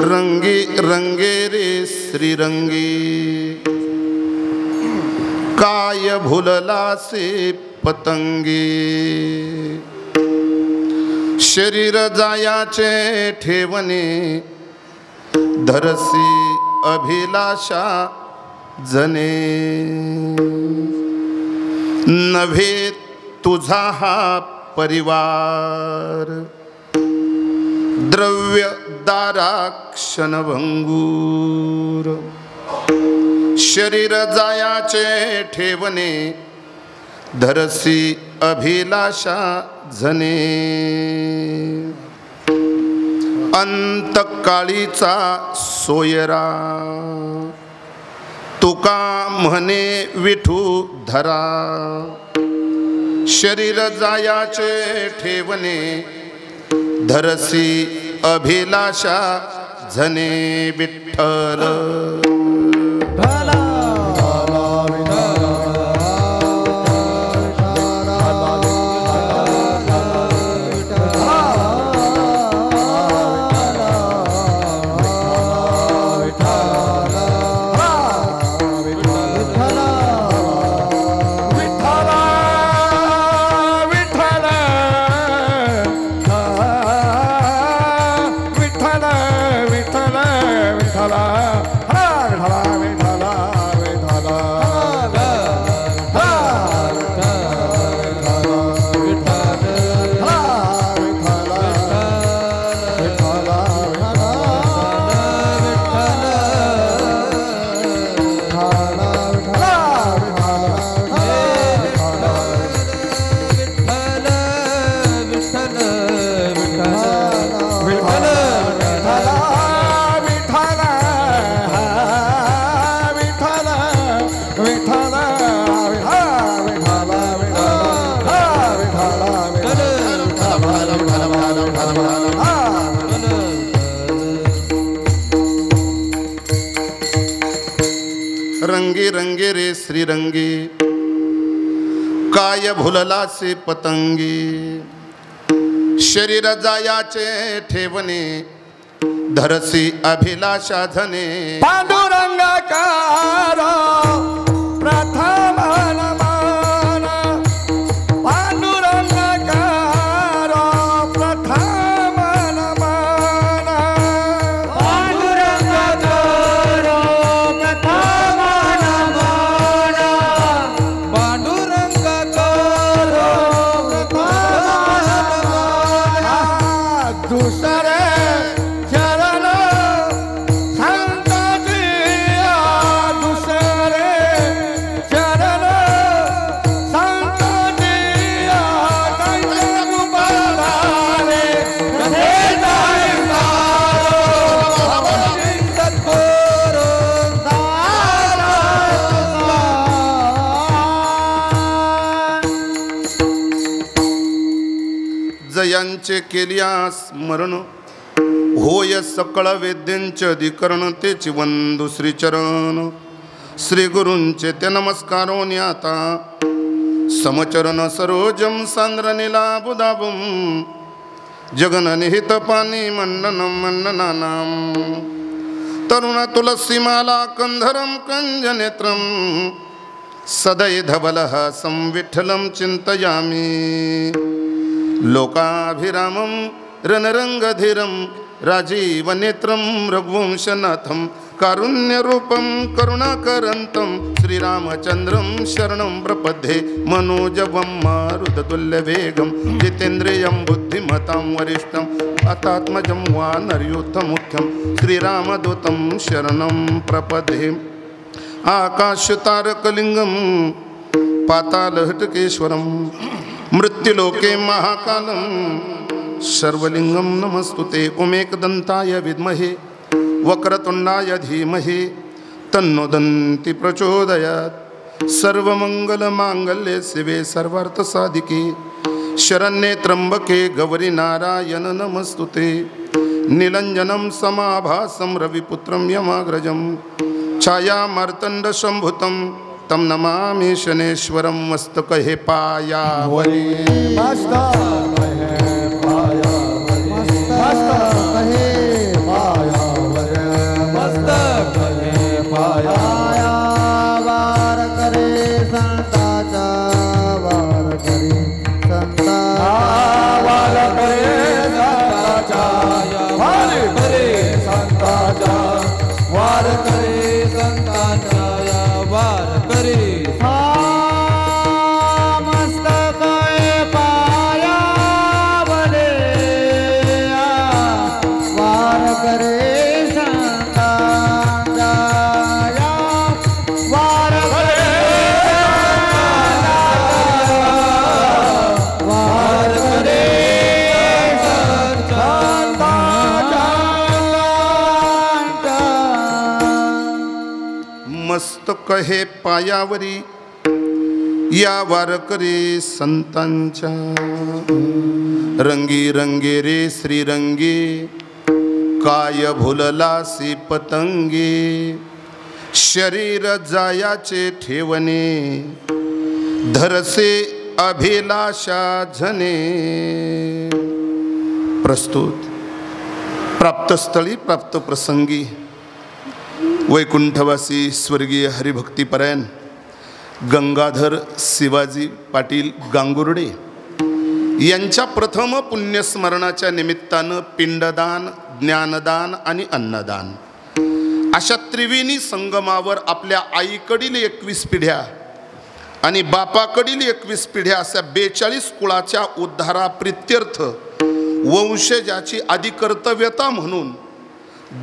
रंगे रंगे रे श्रीरंगी, काय भुलला से पतंगी, शरीर जायाचे ठेवणे, धरसी अभिलाषा जने, नव्हे तुझा हा परिवार, द्रव्य दाराक्षण भंगूर, शरीर जायाचे ठेवणे, धरसी अभिलाषा जने, अंतकाळीचा सोयरा, तुका म्हणे विठू धरा, शरीर जायाचे ठेवणे, धरसी अभिलाषा जने विठ्ठल. रंगे रंगे रे श्रीरंगी, काय भुलला से पतंगी, शरीर जायाचे ठेवणे, धरसी अभिलाषा धने, पांडुरंगाकार प्रथम नमन, पांडुरंगाकार प्रथम नमन, पांडुरंगाकार प्रथम नमन, पांडुरंगाकार प्रथम नमन, दुसरे चरण जयांचे केलिया स्मरण, होय सकळ वेद्यांचे अधिकरण, तेची वंदू श्रीचरण, श्री गुरूंचे ते नमस्कारो न्याता, समचरण सरोजम सांद्र नीलाबुदाबुम, जगन निहित पाणी मंडनम मंडनानाम, तरुण तुलसीमाला कंधरम कंजनेत्रम, सदै धवलः संविठ्ठलं चिंतयामि, लोकाभिरामं रणरंगधीरं, राजीवनेत्रं रघुवंशनाथं, कारुण्यरूपं करुणाकरन्तं, श्रीरामचन्द्रं शरणं प्रपद्ये, मनोजवं मारुततुल्यवेगं, जितेन्द्रियं बुद्धिमतां वरिष्ठं, अतात्मजं वानरयूथमुख्यं, श्रीरामदूतं शरणं प्रपद्ये, आकाशतारकलिंगं पातालहटकेश्वरं, मृत्युलोके महाकालं, सर्वलिंगं नमस्तुते, उमेकदन्ताय विद्महे वक्रतुण्डाय धीमहि, तन्नो दन्ति प्रचोदयात्, सर्वमंगलमांगल्ये शिवे सर्वार्थसाधिके, शरण्ये त्र्यंबके गौरी नारायण नमस्तुते, नीलंजनं समाभासं रविपुत्रं यमाग्रजं, छायामार्तण्ड शंभुतं, तम नमामि शनेश्वरं, मस्तकहे पायावली, मस्तकहे पायावली, मस्तकहे पायावली, करे संतांच्या वार करे वार करे मस्तक हे पायावरी या वारकरी संतांच्या रंगी रंगे रे श्रीरंगे काय भुललासी पतंगे शरीर जायाचे ठेवणे धरसे अभिलाषा झने. प्रस्तुत प्राप्तस्थळी प्राप्त प्रसंगी वैकुंठवासी स्वर्गीय हरिभक्तीपरायण गंगाधर शिवाजी पाटील गांगुर्डे यांच्या प्रथम पुण्यस्मरणाच्या निमित्तानं पिंडदान, ज्ञानदान आणि अन्नदान अशा त्रिवेणी संगमावर आपल्या आईकडील 21 पिढ्या आणि बापाकडील 21 पिढ्या अशा 42 कुळाच्या उद्धाराप्रित्यर्थ वंशजाची आदिकर्तव्यता म्हणून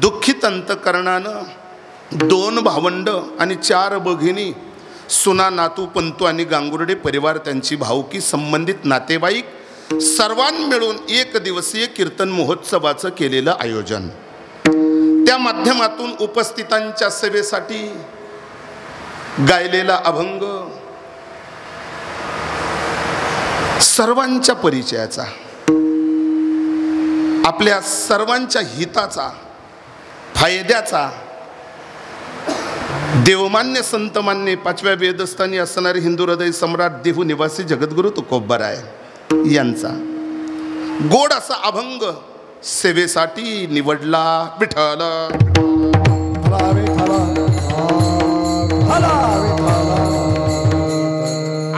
दुःखित अंतकरणानं 2 भावंड आणि 4 भगिनी सुना, नातू, पंतू आणि गांगुर्डे परिवार, त्यांची भावकी, संबंधित नातेवाईक सर्वांनी मिळून 1 दिवसीय कीर्तन महोत्सवाचं केलेलं आयोजन. त्या माध्यमातून उपस्थितांच्या सेवेसाठी गायलेला अभंग सर्वांच्या परिचयाचा, आपल्या सर्वांच्या हिताचा, फायद्याचा, देवमान्य संतमान्य 5व्या वेदस्थानी असणारे हिंदू हृदय सम्राट देहू निवासी जगद्गुरु तुकोबाराय यांचा गोड असा अभंग सेवेसाठी निवडला. विठ्ठल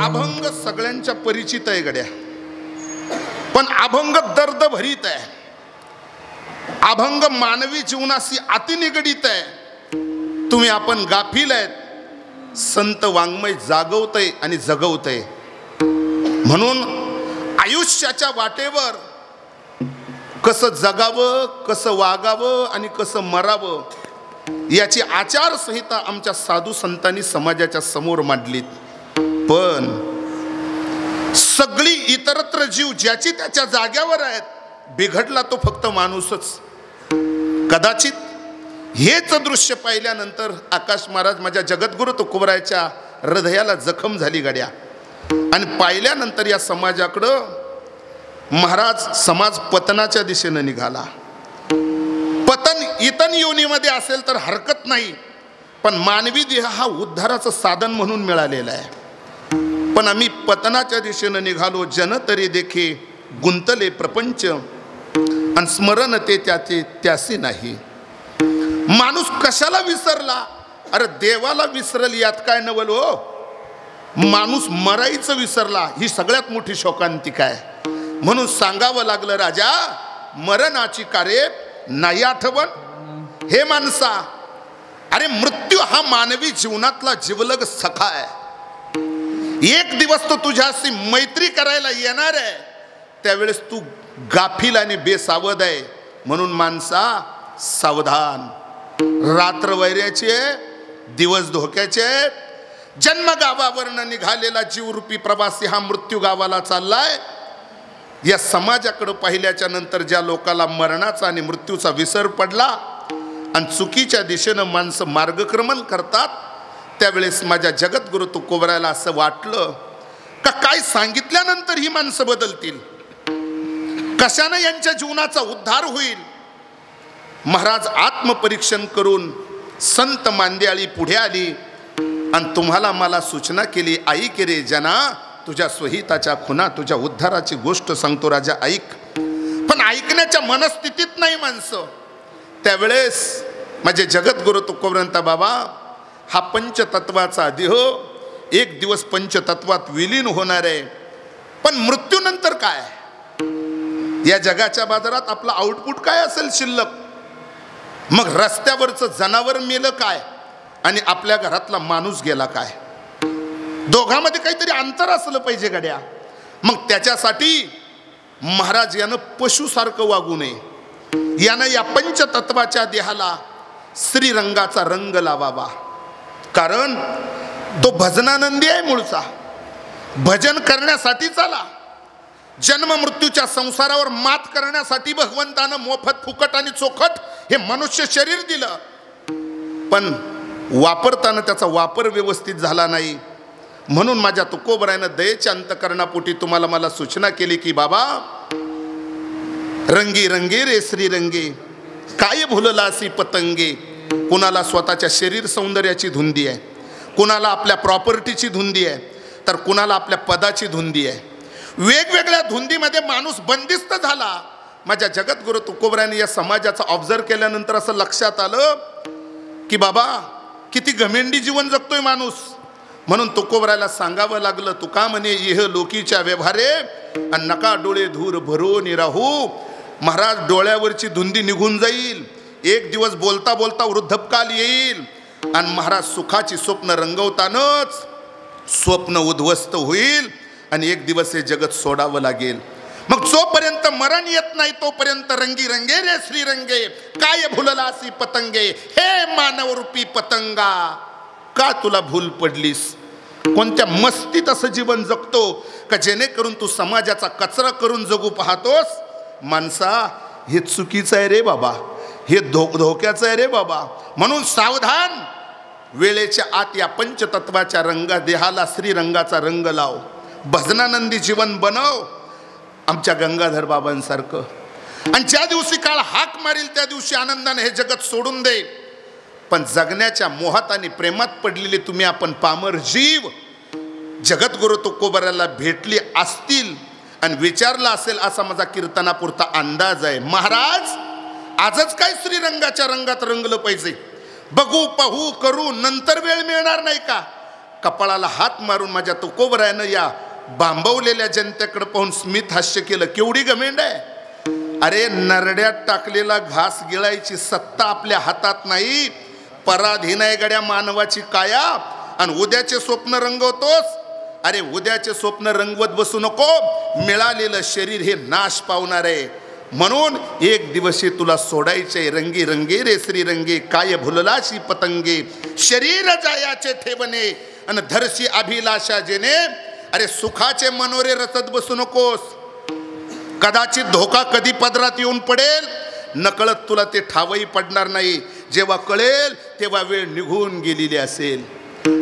अभंग सगळ्यांच्या परिचित आहे गड्या, पण अभंग दर्द भरीत आहे. अभंग मानवी जीवनाशी अतिनिगडित आहे. तुम्ही आपण गाफील आहेत. संत वाङ्मय जागवतय आणि जगवतय. म्हणून आयुष्याच्या वाटेवर कसं जगावं, कसं वागावं आणि कसं मरावं याची आचारसंहिता आमच्या साधू संतांनी समाजाच्या समोर मांडलीत. पण सगळी इतरत्र जीव ज्याची त्याच्या जाग्यावर आहेत, बिघडला तो फक्त माणूसच. कदाचित हेच दृश्य पाहिल्यानंतर आकाश महाराज माझ्या जगद्गुरु तुकोबारायच्या हृदयाला जखम झाली गड्या. आणि पाहिल्यानंतर या समाजाकडं महाराज समाज पतनाच्या दिशेनं निघाला. पतन इतन योनीमध्ये असेल तर हरकत नाही, पण मानवी देह हा उद्धाराचं साधन म्हणून मिळालेला आहे. पण आम्ही पतनाच्या दिशेनं निघालो. जन तरी देखे गुंतले प्रपंच आणि स्मरण ते त्याचे त्यासी नाही. माणूस कशाला विसरला? अरे देवाला विसरल यात काय नवल हो. माणूस मरायचं विसरला ही सगळ्यात मोठी शोकांतिका आहे. म्हणून सांगावं लागलं, राजा मरणाची कार्य नाही आठवण. हे माणसा, अरे मृत्यू हा मानवी जीवनातला जिवलग सखा आहे. एक दिवस तो तुझ्याशी मैत्री करायला येणार आहे. त्यावेळेस तू गाफील आणि बेसावध आहे. म्हणून माणसा सावधान. रात्र वैऱ्याचे, दिवस धोक्याचे. जन्म गावावरनं निघालेला जीवरूपी प्रवासी हा मृत्यू गावाला चाललाय. या समाजाकडे पाहिल्याच्या नंतर ज्या लोकाला मरणाचा आणि मृत्यूचा विसर पडला आणि चुकीच्या दिशेनं माणसं मार्गक्रमण करतात, त्यावेळेस माझ्या जगद्गुरु तुकोबारायला असं वाटलं का काय सांगितल्यानंतर ही माणसं बदलतील, कशानं यांच्या जीवनाचा उद्धार होईल. महाराज आत्मपरीक्षण करून संत मांद्याळी पुढे आली आणि तुम्हाला मला सूचना केली, ऐक रे जना, तुझ्या स्वहिताच्या खुना तुझ्या उद्धाराची गोष्ट सांगतो राजा, ऐक. पण ऐकण्याच्या मनस्थितीत नाही माणसं. त्यावेळेस माझे जगद्गुरु तुकोबरांता बाबा, हा पंचतत्वाचा देह एक दिवस पंचतत्वात विलीन होणार आहे. पण मृत्यूनंतर काय? या जगाच्या बाजारात आपला आउटपुट काय असेल शिल्लक? मग रस्त्यावरचं जनावर मेलं काय आणि आपल्या घरातला माणूस गेला काय? दोघांमध्ये काहीतरी अंतर असलं पाहिजे गड्या. मग त्याच्यासाठी महाराज यानं पशुसारखं वागू नये. यानं या पंचतत्वाच्या देहाला श्रीरंगाचा रंग लावावा. कारण तो भजनानंदी आहे मूळचा. भजन करण्यासाठीच आला. जन्म मृत्यूच्या संसारावर मात करण्यासाठी भगवंतानं मोफत फुकट आणि चोखट हे मनुष्य शरीर दिलं. पण वापरताना त्याचा वापर व्यवस्थित झाला नाही. म्हणून माझ्या तुकोबरायनं दयेच्या अंतकरणापोटी तुम्हाला मला सूचना केली की बाबा, रंगी रंगे रे श्रीरंगे काय भुललासी पतंगे. कुणाला स्वतःच्या शरीर सौंदर्याची धुंदी आहे, कुणाला आपल्या प्रॉपर्टीची धुंदी आहे, तर कुणाला आपल्या पदाची धुंदी आहे. वेगवेगळ्या धुंदीमध्ये माणूस बंदिस्त झाला. माझ्या जगद्गुरु तुकोबरायाने या समाजाचा ऑब्झर्व केल्यानंतर असं लक्षात आलं की बाबा किती घमेंडी जीवन जगतोय माणूस. म्हणून तुकोबरायाला सांगावं लागलं, तुका म्हणे इह लोकीच्या व्यवहारे आणि नका डोळे धूर भरून राहू. महाराज, डोळ्यावरची धुंदी निघून जाईल. एक दिवस बोलता बोलता वृद्धपकाल येईल आणि महाराज सुखाची स्वप्न रंगवतानच स्वप्न उद्ध्वस्त होईल आणि एक दिवस हे जगत सोडावं लागेल. मग जोपर्यंत मरण येत नाही तोपर्यंत रंगी रंगे रे श्रीरंगे काय भुललासी पतंगे. हे मानवरूपी पतंगा, का तुला भूल पडलीस? कोणत्या मस्तीत असं जीवन जगतो का जेणेकरून तू समाजाचा कचरा करून जगू पाहतोस? माणसा, हे चुकीचं आहे रे बाबा, हे धोक्याचं आहे रे बाबा. म्हणून सावधान. वेळेच्या आत या पंचतत्वाच्या रंगा देहाला श्रीरंगाचा रंग लाव. भजनानंदी जीवन बनव आमच्या गंगाधर बाबांसारखं. आणि ज्या दिवशी काळ हाक मारील त्या दिवशी आनंदाने हे जगत सोडून दे. पण जगण्याच्या मोहात आणि प्रेमात पडलेले तुम्ही आपण पामर जीव जगद्गुरु तुकोबरायाला भेटली असतील आणि विचारला असेल असा माझा कीर्तनापुरता अंदाज आहे. महाराज, आजच काय श्रीरंगाच्या रंगात रंगलं पाहिजे? बघू पाहू करू नंतर वेळ मिळणार नाही का? कपाळाला हात मारून माझ्या तुकोबरायानं या बांबवलेल्या जनतेकडे पाहून स्मित हास्य केलं. केवढी घमेंड आहे! अरे, नरड्यात टाकलेला घास गिळायची सत्ता आपल्या हातात नाही. पराधीन आहे गड्या मानवाची काया. आणि उद्याचे स्वप्न रंगवतोस. अरे, उद्याचे स्वप्न रंगवत बसू नको. मिळालेलं शरीर हे नाश पावणार आहे. म्हणून एक दिवशी तुला सोडायचे. रंगी रंगे रे श्रीरंगे काय भुललाशी पतंगे. शरीर जायाचे ठेवणे आणि धरशी अभिलाषा जेने. अरे, सुखाचे मनोरे रचत बसू नकोस. कदाचित धोका कधी पदरात येऊन पडेल, नकळत तुला ते ठावही पडणार नाही. जेव्हा कळेल तेव्हा वेळ निघून गेलेली असेल.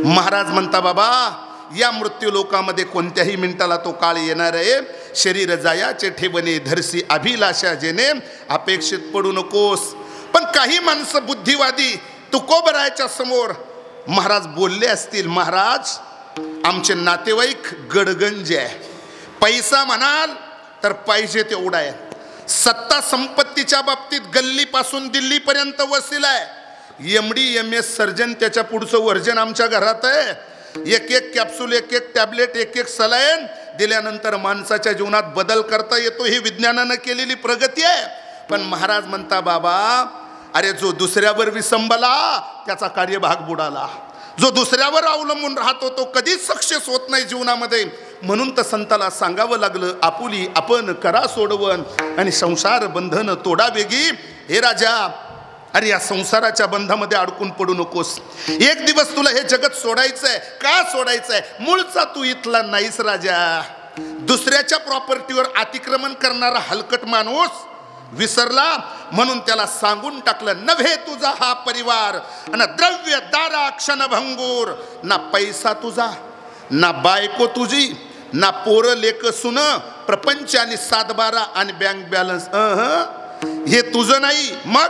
महाराज म्हणता, बाबा, या मृत्यू लोकामध्ये कोणत्याही मिनिटाला तो काळ येणार आहे. शरीर जायाचे ठेवणे धरसी अभिलाषा जेने. अपेक्षित पडू नकोस. पण काही माणसं बुद्धिवादी तुकोबरायाच्या समोर महाराज बोलले असतील, महाराज, आमचे नातेवाईक गडगंज आहे. पैसा म्हणाल तर पाहिजे तेवढा आहे. सत्ता संपत्तीच्या बाबतीत गल्लीपासून दिल्लीपर्यंत वसीला आहे. MD MS सर्जन त्याच्या पुढचं वर्जन आमच्या घरात आहे. एक एक कॅप्सूल, एक एक टॅबलेट, एक एक सलाईन दिल्यानंतर माणसाच्या जीवनात बदल करता येतो. ही विज्ञानानं केलेली प्रगती आहे. पण महाराज म्हणता, बाबा, अरे, जो दुसऱ्यावर विसंबला त्याचा कार्यभाग बुडाला. जो दुसऱ्यावर अवलंबून राहतो तो कधीच सक्सेस होत नाही जीवनामध्ये. म्हणून तर संताला सांगावं लागलं, आपुली आपण करा सोडवण आणि संसार बंधन तोडा वेगी. हे राजा, अरे, या संसाराच्या बंधामध्ये अडकून पडू नकोस. एक दिवस तुला हे जगत सोडायचंय. का सोडायचंय? मूळचा तू इथला नाहीस राजा. दुसऱ्याच्या प्रॉपर्टीवर अतिक्रमण करणारा हलकट माणूस विसरला. म्हणून त्याला सांगून टाकलं, नव्हे तुझा हा परिवार आणि द्रव्य दारा क्षणभंगूर. ना पैसा तुझा, ना बायको तुझी, ना पोरं लेक सुन, प्रपंच आणि 7-12 आणि बँक बॅलन्स हे तुझं नाही. मग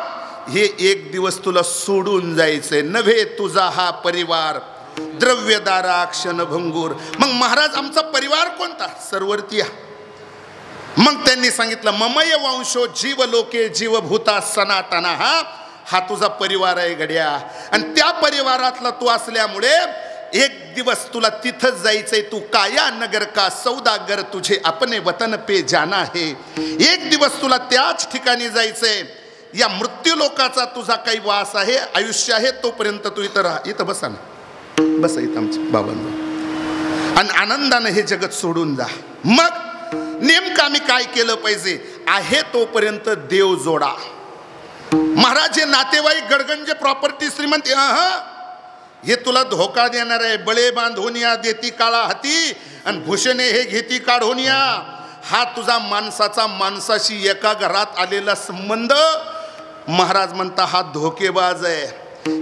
हे एक दिवस तुला सोडून जायचंय. नव्हे तुझा हा परिवार द्रव्यदारा क्षणभंगूर. मग महाराज, आमचा परिवार कोणता? सर्वर्तीया. मग त्यांनी सांगितलं, ममय वंशो जीव लोके जीवभूता सनातना. हा तुझा परिवार आहे गड्या. आणि त्या परिवारातला तू असल्यामुळे एक दिवस तुला तिथंच जायचंय. तू काया नगर का सौदागर तुझे अपने वतन पे जाना है. एक दिवस तुला त्याच ठिकाणी जायचंय. या मृत्यू लोकाचा तुझा काही वास आहे, आयुष्य आहे, तोपर्यंत तू इथं राहा. इथं बसा ना, बसा इथं आमच्या बाबांना. आणि आनंदानं हे जगत सोडून जा. मग नेमकं आम्ही काय केलं पाहिजे? आहे तोपर्यंत देव जोडा. महाराज हे नातेवाईक गडगंज प्रॉपर्टी श्रीमंती हे तुला धोका देणार आहे. बळे बांधून या देती काळा हाती आणि भूषणे हे घेती काढून या. हा तुझा माणसाचा माणसाशी एका घरात आलेला संबंध महाराज म्हणता हा धोकेबाज आहे.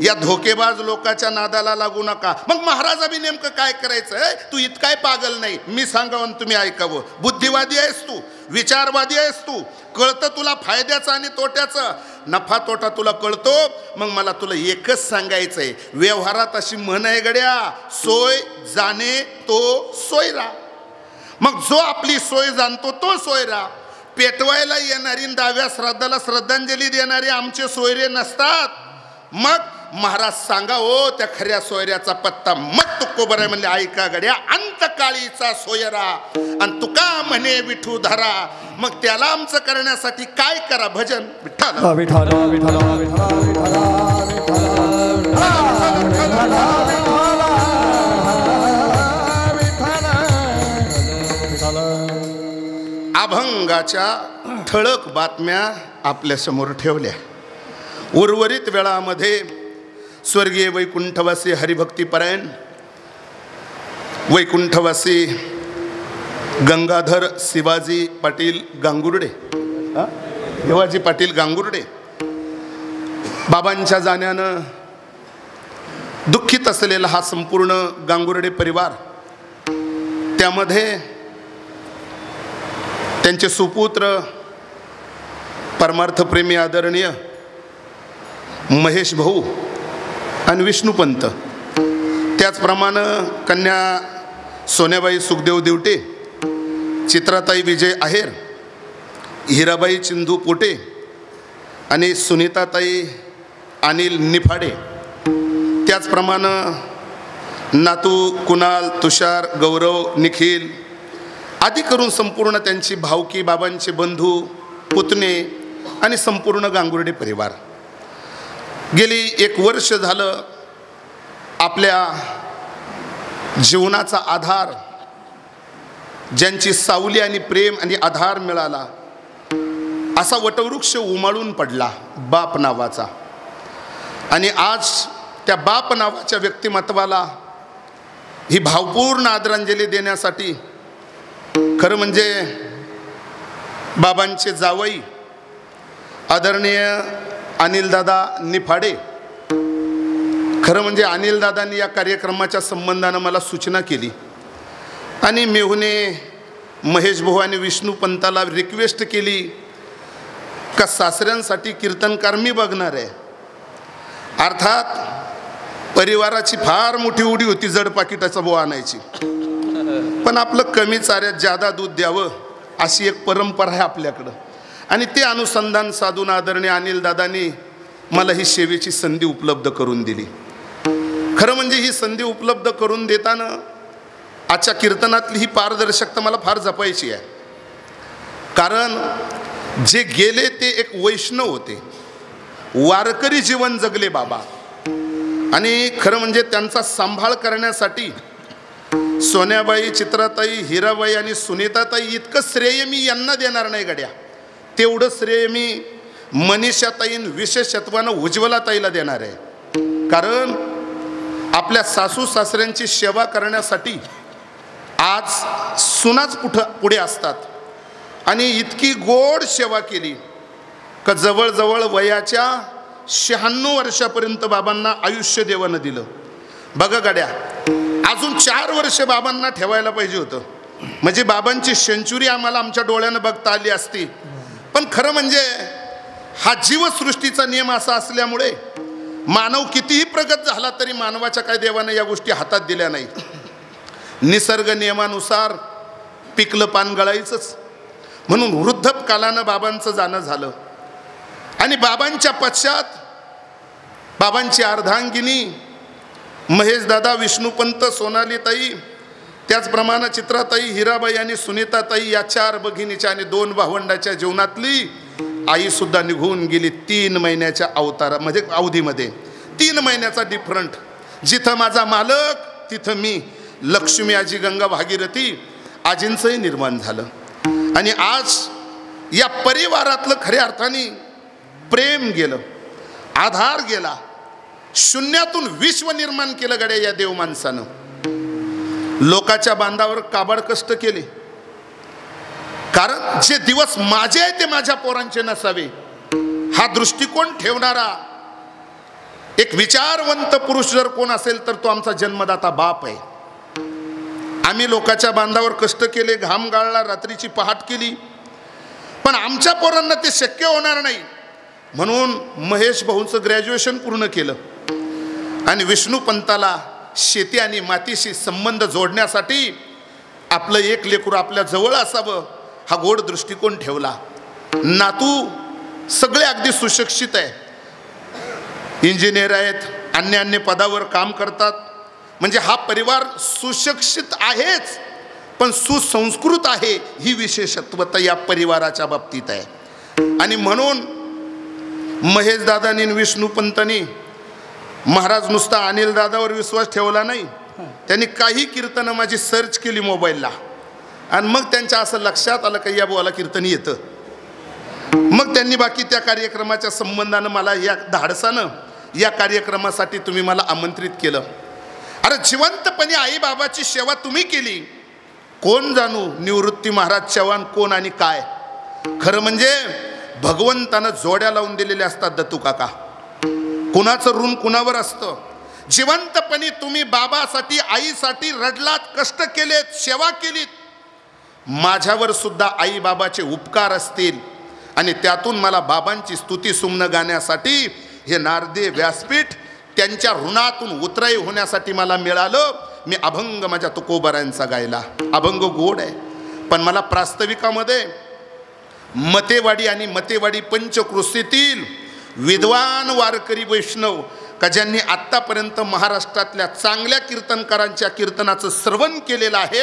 या धोकेबाज लोकांच्या नादाला लागू नका. मग महाराजांनी नेमकं काय करायचं? तू इतकाय पागल नाही, मी सांगावं तुम्ही ऐकावं. बुद्धिवादी आहेस तू, विचारवादी आहेस तू, कळतं तुला फायद्याचं आणि तोट्याचं, नफा तोटा तुला कळतो. मग मला तुला एकच सांगायचंय, व्यवहारात अशी म्हण आहे गड्या, सोय जाणे तो सोयरा. मग जो आपली सोय जाणतो तो सोयरा. पेटवायला येणारी डाव्या श्राद्धाला श्रद्धांजली देणारे आमचे सोयरे नसतात. मग महाराज सांगा हो त्या खऱ्या सोयऱ्याचा पत्ता. मग तुको बरं म्हणले ऐका गड्या, अंतकाळीचा सोयरा आणि तुका म्हणे विठू धरा. मग त्याला आमचं करण्यासाठी काय करा? भजन विठ्ठल विठ्ठल विठ्ठल अभंगाच्या ठळक बातम्या आपल्या समोर ठेवल्या. उर्वरित वेळामध्ये स्वर्गीय वैकुंठवासी हरिभक्तीपरायण वैकुंठवासी गंगाधर शिवाजी पाटील गांगुर्डे, शिवाजी पाटील गांगुर्डे बाबांच्या जाण्यानं दुःखित असलेला हा संपूर्ण गांगुर्डे परिवार, त्यामध्ये त्यांचे सुपुत्र परमार्थप्रेमी आदरणीय महेश भाऊ आणि विष्णुपंत, त्याचप्रमाणे कन्या सोन्याबाई सुखदेव दिवटे, चित्राताई विजय आहेर, हिराबाई चिंदू पोटे आणि सुनीताताई अनिल निफाडे, त्याचप्रमाणे नातू कुणाल, तुषार, गौरव, निखिल आदी करून संपूर्ण त्यांची भावकी, बाबांचे बंधू, पुतणे आणि संपूर्ण गांगुर्डे परिवार. गेली 1 वर्ष झालं आपल्या जीवनाचा आधार, ज्यांची सावली आणि प्रेम आणि आधार मिळाला, असा वटवृक्ष उमाळून पडला बाप नावाचा. आणि आज त्या बाप नावाच्या व्यक्तिमत्वाला ही भावपूर्ण आदरांजली देण्यासाठी खरं म्हणजे बाबांचे जावई आदरणीय अनिलदादा निफाडे, खरं म्हणजे अनिलदादांनी या कार्यक्रमाच्या संबंधानं मला सूचना केली आणि मेहुणे महेश भाऊ आणि विष्णुपंताला रिक्वेस्ट केली का सासऱ्यांसाठी कीर्तनकार मी बघणार आहे. अर्थात परिवाराची फार मोठी उडी होती जड पाकिटाचा बोवा आणायची, पण आपलं कमी चाऱ्यात जादा दूध द्यावं अशी एक परंपरा आहे आपल्याकडं. आणि ते अनुसंधान साधून आदरणीय अनिलदादांनी मला ही सेवेची संधी उपलब्ध करून दिली. खरं म्हणजे ही संधी उपलब्ध करून देताना आजच्या कीर्तनातली ही पारदर्शकता मला फार जपायची आहे. कारण जे गेले ते एक वैष्णव होते, वारकरी जीवन जगले बाबा. आणि खरं म्हणजे त्यांचा सांभाळ करण्यासाठी सोन्याबाई, चित्राताई, हिराबाई आणि सुनीताताई इतकं श्रेय मी यांना देणार नाही गड्या. तेवढं श्रेय मी मनीषाताईन विशेषत्वानं उज्ज्वलाताईला देणार आहे. कारण आपल्या सासू सासऱ्यांची सेवा करण्यासाठी आज सुनाच पुढे असतात. आणि इतकी गोड सेवा केली का जवळजवळ वयाच्या 96 वर्षापर्यंत बाबांना आयुष्य देवानं दिलं. बघा गाड्या, अजून 4 वर्ष बाबांना ठेवायला पाहिजे होतं, म्हणजे बाबांची सेंचुरी आम्हाला आमच्या डोळ्यानं बघता आली असती. पण खरं म्हणजे हा जीवसृष्टीचा नियम असा असल्यामुळे मानव कितीही प्रगत झाला तरी मानवाच्या काय देवानं या गोष्टी हातात दिल्या नाही. निसर्ग नियमानुसार पिकलं पान गळायचंच, म्हणून वृद्धकालानं बाबांचं जाणं झालं. आणि बाबांच्या पश्चात बाबांची अर्धांगिनी महेशदादा, विष्णुपंत, सोनालीताई, त्याचप्रमाणे चित्राताई, हिराबाई आणि सुनीताताई या 4 भगिनीच्या आणि 2 भावंडाच्या जीवनातली आईसुद्धा निघून गेली 3 महिन्याच्या अवतारामध्ये, अवधीमध्ये. 3 महिन्याचा डिफरंट. जिथं माझा मालक तिथं मी, लक्ष्मी आजी, गंगा भागीरथी आजींचंही निर्माण झालं. आणि आज या परिवारातलं खऱ्या अर्थाने प्रेम गेलं, आधार गेला, शून्यातून विश्व निर्माण केलं गड्या या देव माणसानं. लोकाच्या बांधावर काबाड कष्ट केले, कारण जे दिवस माझे आहे ते माझ्या पोरांचे नसावे हा दृष्टिकोन ठेवणारा एक विचारवंत पुरुष जर कोण असेल तर तो आमचा जन्मदाता बाप आहे. आम्ही लोकाच्या बांधावर कष्ट केले, घाम गाळला, रात्रीची पहाट केली, पण आमच्या पोरांना ते शक्य होणार नाही. म्हणून महेश भाऊंचं ग्रॅज्युएशन पूर्ण केलं आणि विष्णुपंताला शेती आणि मातीशी संबंध जोडण्यासाठी आपलं एक लेकरू आपल्या जवळ असावं हा गोड दृष्टिकोन ठेवला. नातू सगळे अगदी सुशिक्षित आहे, इंजिनियर आहेत, अन्य अन्य पदावर काम करतात. म्हणजे हा परिवार सुशिक्षित आहेच पण सुसंस्कृत आहे ही विशेषत्वता या परिवाराच्या बाबतीत आहे. आणि म्हणून महेश दादांनी विष्णुपंतांनी महाराज नुसता अनिल दादावर विश्वास ठेवला नाही, त्यांनी काही कीर्तनं माझी सर्च केली मोबाईलला आणि मग त्यांच्या असं लक्षात आलं की या बुवाला कीर्तन येतं. मग त्यांनी बाकी त्या कार्यक्रमाच्या संबंधानं मला या धाडसानं या कार्यक्रमासाठी तुम्ही मला आमंत्रित केलं. अरे जिवंतपणे आई बाबाची सेवा तुम्ही केली, कोण जाणू निवृत्ती महाराज चव्हाण कोण आणि काय. खरं म्हणजे भगवंतानं जोड्या लावून दिलेल्या असतात दत्तू काका, कुणाचं ऋण कुणावर असतं. जिवंतपणे तुम्ही बाबासाठी आईसाठी रडलात, कष्ट केलेत, सेवा केलीत. माझ्यावर सुद्धा आई बाबाचे उपकार असतील आणि त्यातून मला बाबांची स्तुती सुमनं गाण्यासाठी हे नारदे व्यासपीठ त्यांच्या ऋणातून उतराई होण्यासाठी मला मिळालं. मी अभंग माझ्या तुकोबारायांचा गायला. अभंग गोड आहे पण मला प्रास्ताविकामध्ये मतेवाडी आणि मतेवाडी पंचकृषीतील विद्वान वारकरी वैष्णव का ज्यांनी आत्तापर्यंत महाराष्ट्रातल्या चांगल्या कीर्तनकारांच्या कीर्तनाचं श्रवण केलेलं आहे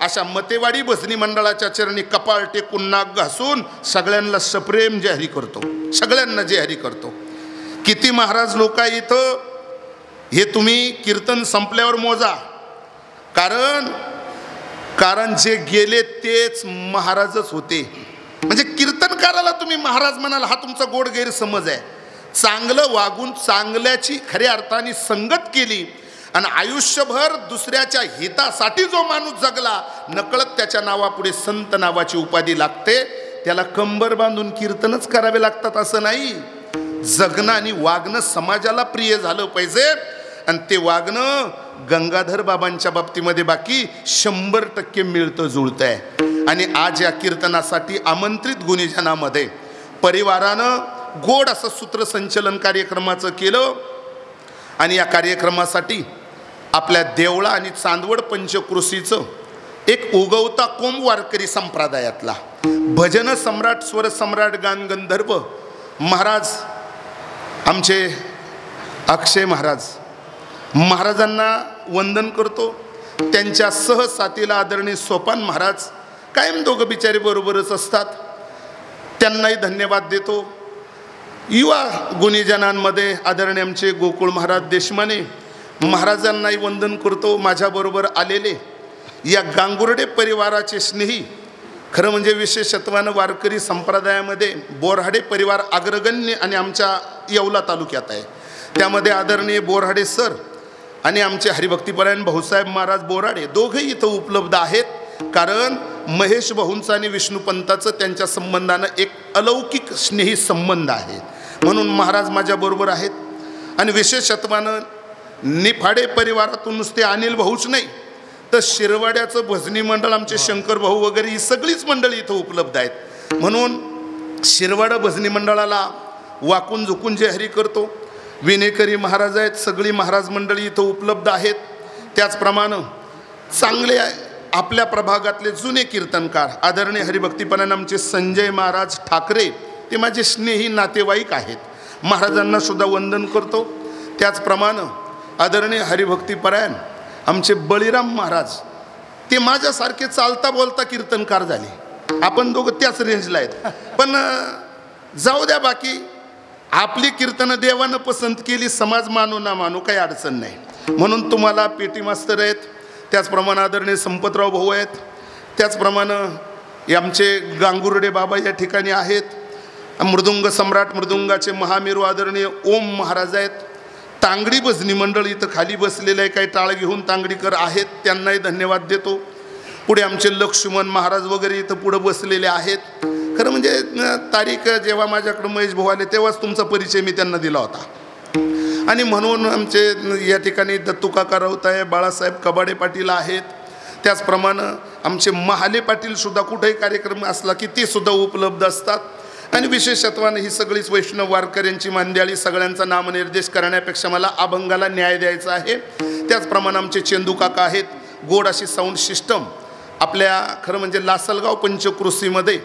अशा मतेवाडी भजनी मंडळाच्या चरणी कपाळ टेकून नाक घासून सगळ्यांना सप्रेम जय हरी करतो, सगळ्यांना जय हरी करतो. किती महाराज लोक आहे इथं हे तुम्ही कीर्तन संपल्यावर मोजा, कारण जे गेले तेच महाराजच होते. म्हणजे कीर्तनकाराला तुम्ही महाराज म्हणाल हा तुमचा गोड गैरसमज आहे. चांगलं वागून चांगल्याची खऱ्या अर्थाने संगत केली आणि आयुष्यभर दुसऱ्याच्या हितासाठी जो माणूस जगला नकळत त्याच्या नावापुढे संत नावाची उपाधी लागते. त्याला कंबर बांधून कीर्तनच करावे लागतात असं नाही. जगणं आणि वागणं समाजाला प्रिय झालं पाहिजे आणि ते वागणं गंगाधर बाबांच्या बाबतीमध्ये बाकी 100% मिळतं जुळतं आहे. आणि आज या कीर्तनासाठी आमंत्रित गुणीजनामध्ये परिवारानं गोड असं सूत्रसंचलन कार्यक्रमाचं केलं आणि या कार्यक्रमासाठी आपल्या देवळा आणि चांदवड पंचकृषीचं एक उगवता कोंब वारकरी संप्रदायातला भजन सम्राट स्वर सम्राट गान गंधर्व महाराज आमचे अक्षय महाराजांना वंदन करतो. त्यांच्या सहसाथीला आदरणीय सोपान महाराज कायम दोघं बिचारे बरोबरच असतात, त्यांनाही धन्यवाद देतो. युवा गुणीजनांमध्ये आदरणीय आमचे गोकुळ महाराज देशमाने महाराजांनाही वंदन करतो. माझ्याबरोबर आलेले या गांगुर्डे परिवाराचे स्नेही, खरं म्हणजे विशेषत्वानं वारकरी संप्रदायामध्ये बोरहाडे परिवार अग्रगण्य आणि आमच्या येवला तालुक्यात आहे. त्यामध्ये आदरणीय बोरहाडे सर आणि आमचे हरिभक्तीपरायण भाऊसाहेब महाराज बोराडे दोघेही इथं उपलब्ध आहेत. कारण महेश भाऊंचा आणि विष्णुपंताचं त्यांच्या संबंधानं एक अलौकिक स्नेही संबंध आहे. म्हणून महाराज माझ्याबरोबर आहेत. आणि विशेषत्वानं निफाडे परिवारातून नुसते अनिल भाऊच नाही तर शिरवाड्याचं भजनी मंडळ आमचे शंकर भाऊ वगैरे ही सगळीच मंडळी इथं उपलब्ध आहेत. म्हणून शिरवाडा भजनी मंडळाला वाकून झुकून जे हरी करतो. विनेकरी महाराज आहेत, सगळी महाराज मंडळी इथं उपलब्ध आहेत. त्याचप्रमाणे चांगले आपल्या प्रभागातले जुने कीर्तनकार आदरणीय हरिभक्तीपरायण आमचे संजय महाराज ठाकरे ते माझे स्नेही नातेवाईक आहेत. महाराजांना सुद्धा वंदन करतो. त्याचप्रमाणे आदरणीय हरिभक्तीपरायण आमचे बळीराम महाराज ते माझ्यासारखे चालता बोलता कीर्तनकार झाले. आपण दोघं त्याच रेंजला आहेत. पण जाऊ द्या, बाकी आपली कीर्तनं देवानं पसंत केली, समाज मानू ना मानू काही अडचण नाही. म्हणून तुम्हाला पेटी मास्तर आहेत, त्याचप्रमाणे आदरणीय संपतराव भाऊ आहेत, त्याचप्रमाणे हे आमचे गांगुर्डे बाबा या ठिकाणी आहेत. मृदुंग सम्राट मृदुंगाचे महामेरू आदरणीय ओम महाराज आहेत. तांगडी भजनी मंडळ इथं खाली बसलेलं आहे, काही टाळ घेऊन तांगडीकर आहेत, त्यांनाही धन्यवाद देतो. पुढे आमचे लक्ष्मण महाराज वगैरे इथं पुढं बसलेले आहेत. खरं म्हणजे तारीख जेव्हा माझ्याकडं महेश भाऊ आले तेव्हाच तुमचा परिचय मी त्यांना दिला होता. आणि म्हणून आमचे या ठिकाणी दत्तू काका राऊत आहे, बाळासाहेब कबाडे पाटील आहेत. त्याचप्रमाणे आमचे महाले पाटीलसुद्धा कुठेही कार्यक्रम असला की ते सुद्धा उपलब्ध असतात. आणि विशेषत्वानं ही सगळीच वैष्णव वारकऱ्यांची मांदियाळी, सगळ्यांचा नामनिर्देश करण्यापेक्षा मला अभंगाला न्याय द्यायचा आहे. त्याचप्रमाणे आमचे चेंदू काका आहेत. गोड अशी साऊंड सिस्टम आपल्या खरं म्हणजे लासलगाव पंचक्रोशीमध्ये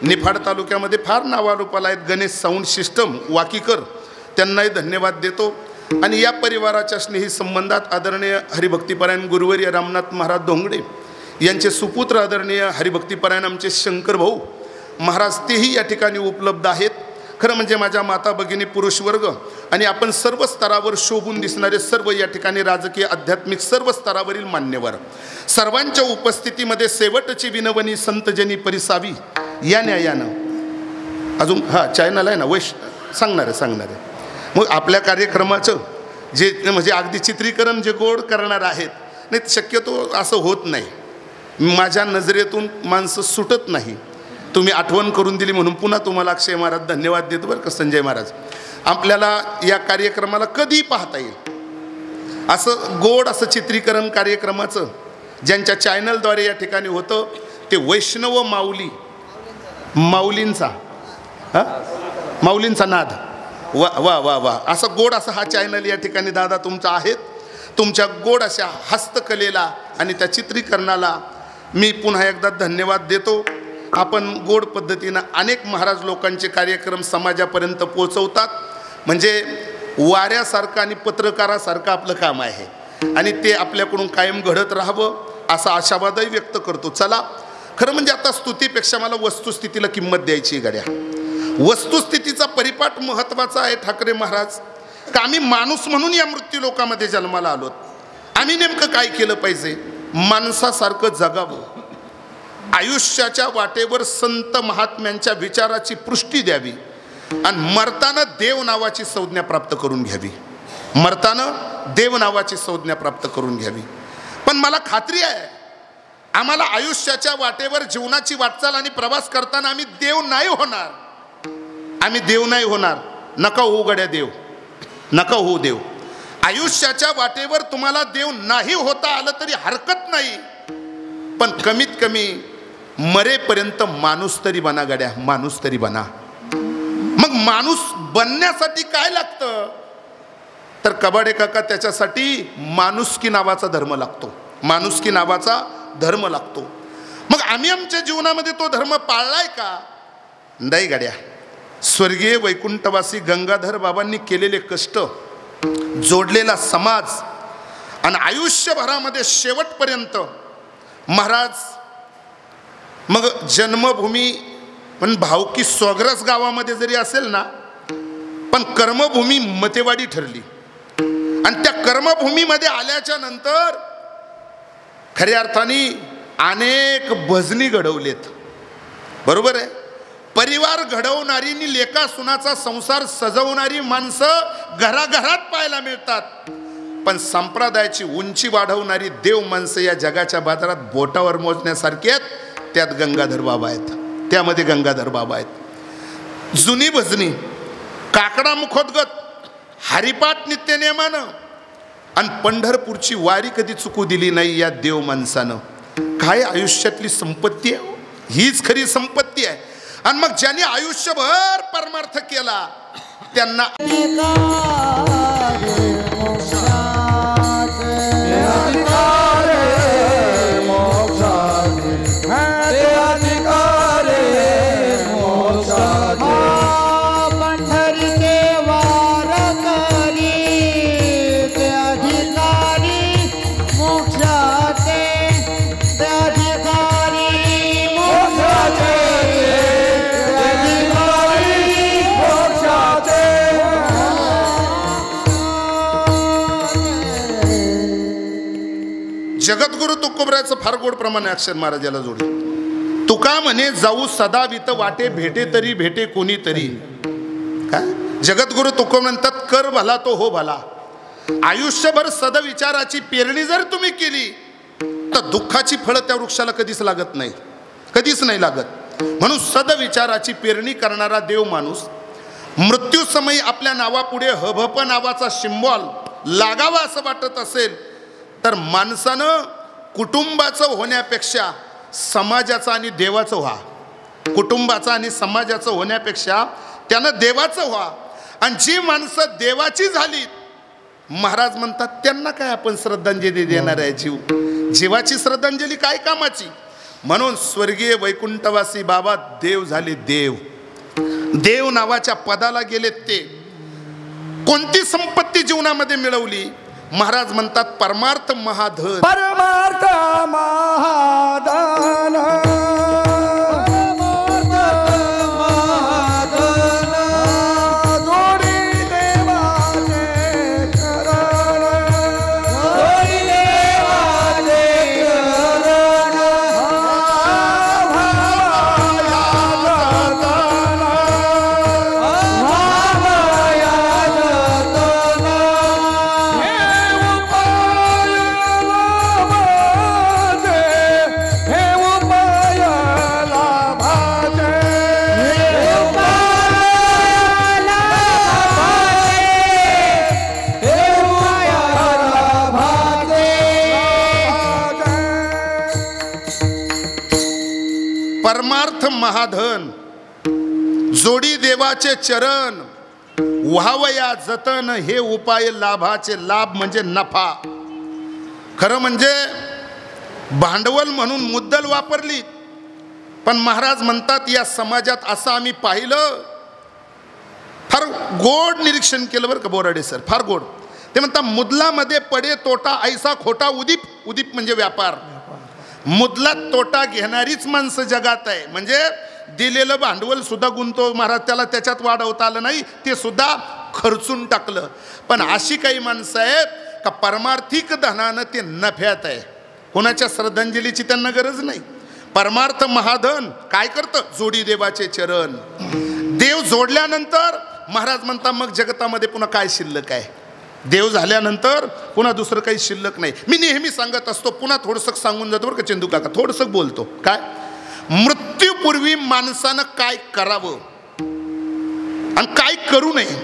निफाड तालुक्यामध्ये फार नावारूपाला आहेत. गणेश साऊंड सिस्टम वाकीकर, त्यांनाही धन्यवाद देतो. आणि या परिवाराच्या स्नेही संबंधात आदरणीय हरिभक्तीपरायण गुरुवर्य रामनाथ महाराज धोंगडे यांचे सुपुत्र आदरणीय हरिभक्तीपरायण आमचे शंकर भाऊ महाराज तेही या ठिकाणी उपलब्ध आहेत. खरं म्हणजे माझ्या माता भगिनी पुरुष वर्ग आणि आपण सर्व स्तरावर शोभून दिसणारे सर्व या ठिकाणी राजकीय आध्यात्मिक सर्व स्तरावरील मान्यवर सर्वांच्या उपस्थितीमध्ये शेवटची विनवणी संतजनी परिसावी या न्यायानं. अजून चॅनल आहे ना सांगणार आहे. मग आपल्या कार्यक्रमाचं जे म्हणजे अगदी चित्रीकरण जे गोड करणार आहेत, नाही शक्यतो असं होत नाही. माझ्या नजरेतून माणसं सुटत नाही. तुम्ही आठवण करून दिली म्हणून पुन्हा तुम्हाला अक्षय महाराज धन्यवाद देतो बरं का. संजय महाराज, आपल्याला या कार्यक्रमाला कधी पाहता येईल असं गोड असं चित्रीकरण कार्यक्रमाचं ज्यांच्या चॅनलद्वारे या ठिकाणी होतं ते वैष्णव माऊलींचा नाद. वा वा वा वा, असं गोड असा हा चॅनल या ठिकाणी दादा तुमचा आहेत. तुमच्या गोड अशा हस्तकलेला आणि त्या चित्रीकरणाला मी पुन्हा एकदा धन्यवाद देतो. आपण गोड पद्धतीनं अनेक महाराज लोकांचे कार्यक्रम समाजापर्यंत पोचवतात. म्हणजे वाऱ्यासारखं आणि पत्रकारासारखं आपलं काम आहे आणि ते आपल्याकडून कायम घडत राहावं असा आशावादही व्यक्त करतो. चला, खरं म्हणजे आता स्तुतीपेक्षा मला वस्तुस्थितीला किंमत द्यायची गाड्या. वस्तुस्थितीचा परिपाठ महत्त्वाचा आहे. ठाकरे महाराज, का आम्ही माणूस म्हणून या मृत्यू लोकामध्ये जन्माला आलोत. आम्ही नेमकं काय केलं पाहिजे? माणसासारखं जगावं, आयुष्याच्या वाटेवर संत महात्म्यांच्या विचाराची पुष्टी द्यावी आणि मरताना देव नावाची संज्ञा प्राप्त करून घ्यावी. पण मला खात्री आहे आम्हाला आयुष्याच्या वाटेवर जीवनाची वाटचाल आणि प्रवास करताना आम्ही देव नाही होणार. नका होऊ गड्या देव, नका होऊ देव. आयुष्याच्या वाटेवर तुम्हाला देव नाही होता आलं तरी हरकत नाही, पण कमीत कमी मरेपर्यंत माणूस तरी बना गड्या, माणूस तरी बना. मग माणूस बनण्यासाठी काय लागतं तर कबाडे काका त्याच्यासाठी माणुसकी नावाचा धर्म लागतो. मग आम्ही आमच्या जीवनामध्ये तो धर्म पाळलाय का? नाही गड्या. स्वर्गीय वैकुंठवासी गंगाधर बाबांनी केलेले कष्ट, जोडलेला समाज आणि आयुष्यभरामध्ये शेवटपर्यंत महाराज मग जन्मभूमी पण भावकी स्वग्रस गावामध्ये जरी असेल ना, पण कर्मभूमी मतेवाडी ठरली. आणि त्या कर्मभूमीमध्ये आल्याच्या नंतर खऱ्या अर्थाने अनेक भजनी घडवलेत. बरोबर आहे. परिवार घडवणारी आणि लेका सुनाचा संसार सजवणारी माणसं घराघरात पाहायला मिळतात, पण संप्रदायाची उंची वाढवणारी देव माणसं या जगाच्या बाजारात बोटावर मोजण्यासारखी आहेत. त्यात गंगाधर बाबा आहेत, त्यामध्ये गंगाधर बाबा आहेत. जुनी भजनी, काकडा मुखोद्गत, हरिपाठ नित्यनेमानं आणि पंढरपूरची वारी कधी चुकू दिली नाही या देव माणसानं. काय आयुष्यातली संपत्ती आहे, हीच खरी संपत्ती आहे. आणि मग ज्यांनी आयुष्यभर परमार्थ केला त्यांना जगद्गुरु तुकोबराचं फार गोड प्रमाणे अक्षर महाराजाला जोडले. तुका म्हणे जाऊ सदा वित वाटे भेटे तरी भेटे कोणीतरी. काय जगद्गुरु तुका म्हणतात कर भला तो हो भला. आयुष्यभर सदविचाराची पेरणी जर तुम्ही केली तर दुःखाची फळं त्या वृक्षाला कधीच लागत नाही, कधीच नाही लागत. म्हणून सदविचाराची पेरणी करणारा देव माणूस मृत्यू समयी आपल्या नावापुढे हभप नावाचा सिंबॉल लागावा असं वाटत असेल तर माणसानं कुटुंबाचं होण्यापेक्षा समाजाचं आणि देवाचं व्हा. कुटुंबाचं आणि समाजाचं होण्यापेक्षा त्यानं देवाचं व्हा. आणि जी माणसं देवाची झालीत महाराज म्हणतात त्यांना काय आपण श्रद्धांजली देणार आहे. जीवाची श्रद्धांजली काय कामाची. म्हणून स्वर्गीय वैकुंठवासी बाबा देव झाले देव. देव नावाच्या पदाला गेलेत. ते कोणती संपत्ती जीवनामध्ये मिळवली. महाराज म्हणतात परमार्थ महाधन. परमार्थ महाधन परमार्थ महाधन. जोडी देवाचे चरण व्हावया जतन हे उपाय लाभाचे. लाभ म्हणजे नफा. खरं म्हणजे भांडवल म्हणून मुद्दल वापरली. पण महाराज म्हणतात या समाजात असं आम्ही पाहिलं. फार गोड निरीक्षण केलं बरं का बोराडे सर, फार गोड. ते म्हणतात मुदलामध्ये पडे तोटा ऐसा खोटा उदीप. उदीप म्हणजे व्यापार. मुदलात तोटा घेणारीच माणसं जगात आहे. म्हणजे दिलेलं भांडवल सुद्धा गुंतव महाराज त्याला त्याच्यात वाढवता आलं नाही, ते सुद्धा खर्चून टाकलं. पण अशी काही माणसं आहेत का परमार्थिक धनानं ते नफ्यात आहे. कोणाच्या श्रद्धांजलीची त्यांना गरज नाही. परमार्थ महाधन काय करतं. जोडी देवाचे चरण. देव जोडल्यानंतर महाराज म्हणतात मग जगतामध्ये पुन्हा काय शिल्लक आहे. देव झाल्यानंतर पुन्हा दुसरं काही शिल्लक नाही. मी नेहमी सांगत असतो, पुन्हा थोडंसं सांगून जातो बरं का चंदू काका, थोडंसं बोलतो. काय मृत्यूपूर्वी माणसानं काय करावं आणि काय करू नये.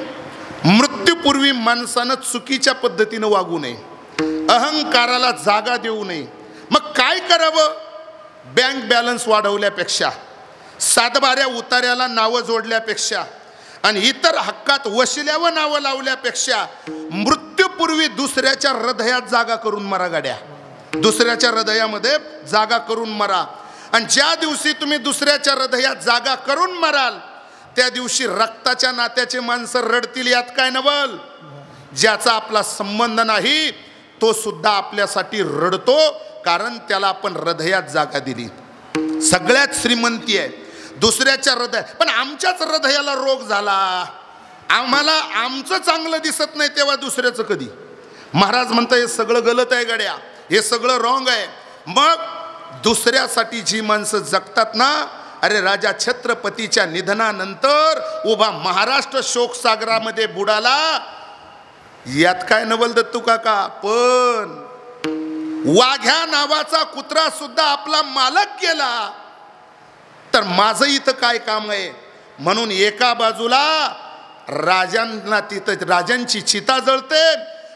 मृत्यूपूर्वी माणसानं चुकीच्या पद्धतीनं वागू नये. अहंकाराला जागा देऊ नये. मग काय करावं. बँक बॅलन्स वाढवल्यापेक्षा, सातबाऱ्या उतार्याला नावं जोडल्यापेक्षा आणि इतर हक्कात वशिल्यावर नावं लावल्यापेक्षा मृत्यूपूर्वी दुसऱ्याच्या हृदयात जागा करून मरा गाड्या. दुसऱ्याच्या हृदयामध्ये जागा करून मरा. आणि ज्या दिवशी तुम्ही दुसऱ्याच्या हृदयात जागा करून मराल त्या दिवशी रक्ताच्या नात्याचे माणसं रडतील. यात काय नवल. ज्याचा आपला संबंध नाही तो सुद्धा आपल्यासाठी रडतो, कारण त्याला आपण हृदयात जागा दिली. सगळ्यात श्रीमंती आहे दुसऱ्याच्या हृदय. पण आमच्याच हृदयाला रोग झाला, आम्हाला आमचं चांगलं दिसत नाही, तेव्हा दुसऱ्याचं कधी. महाराज म्हणतात हे सगळं गलत आहे गड्या, हे सगळं रॉंग आहे. मग दुसऱ्यासाठी जी माणसं जगतात ना, अरे राजा छत्रपतीच्या निधनानंतर उभा महाराष्ट्र शोकसागरामध्ये बुडाला. यात काय नवल दत्तू काका. पण वाघ्या नावाचा कुत्रा सुद्धा आपला मालक गेला तर माझं इथं काय काम आहे. म्हणून एका बाजूला राजांना तिथं राजांची चिता जळते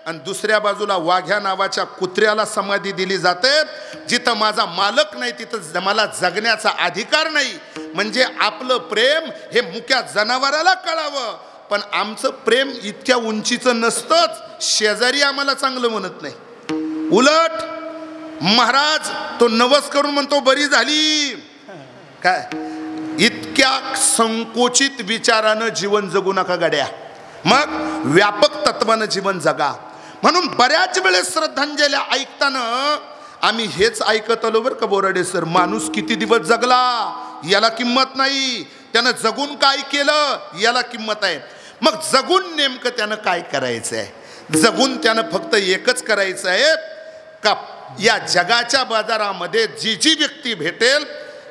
आणि दुसऱ्या बाजूला वाघ्या नावाच्या कुत्र्याला समाधी दिली जाते. जिथं माझा मालक नाही तिथं मला जगण्याचा अधिकार नाही. म्हणजे आपलं प्रेम हे मुक्या जनावराला कळावं, पण आमचं प्रेम इतक्या उंचीचं नसतंच. शेजारी आम्हाला चांगलं म्हणत नाही, उलट महाराज तो नवस करून म्हणतो बरी झाली. काय इतक्या संकोचित विचारानं जीवन जगू नका गड्या. मग व्यापक तत्वानं जीवन जगा. म्हणून बऱ्याच वेळेस श्रद्धांजल्या ऐकताना आम्ही हेच ऐकत आलो बरं का बोराडे सर. माणूस किती दिवस जगला याला किंमत नाही, त्यानं जगून काय केलं याला किंमत आहे. मग जगून नेमकं त्यानं काय करायचं आहे. जगून त्यानं फक्त एकच करायचं आहे का या जगाच्या बाजारामध्ये जी जी व्यक्ती भेटेल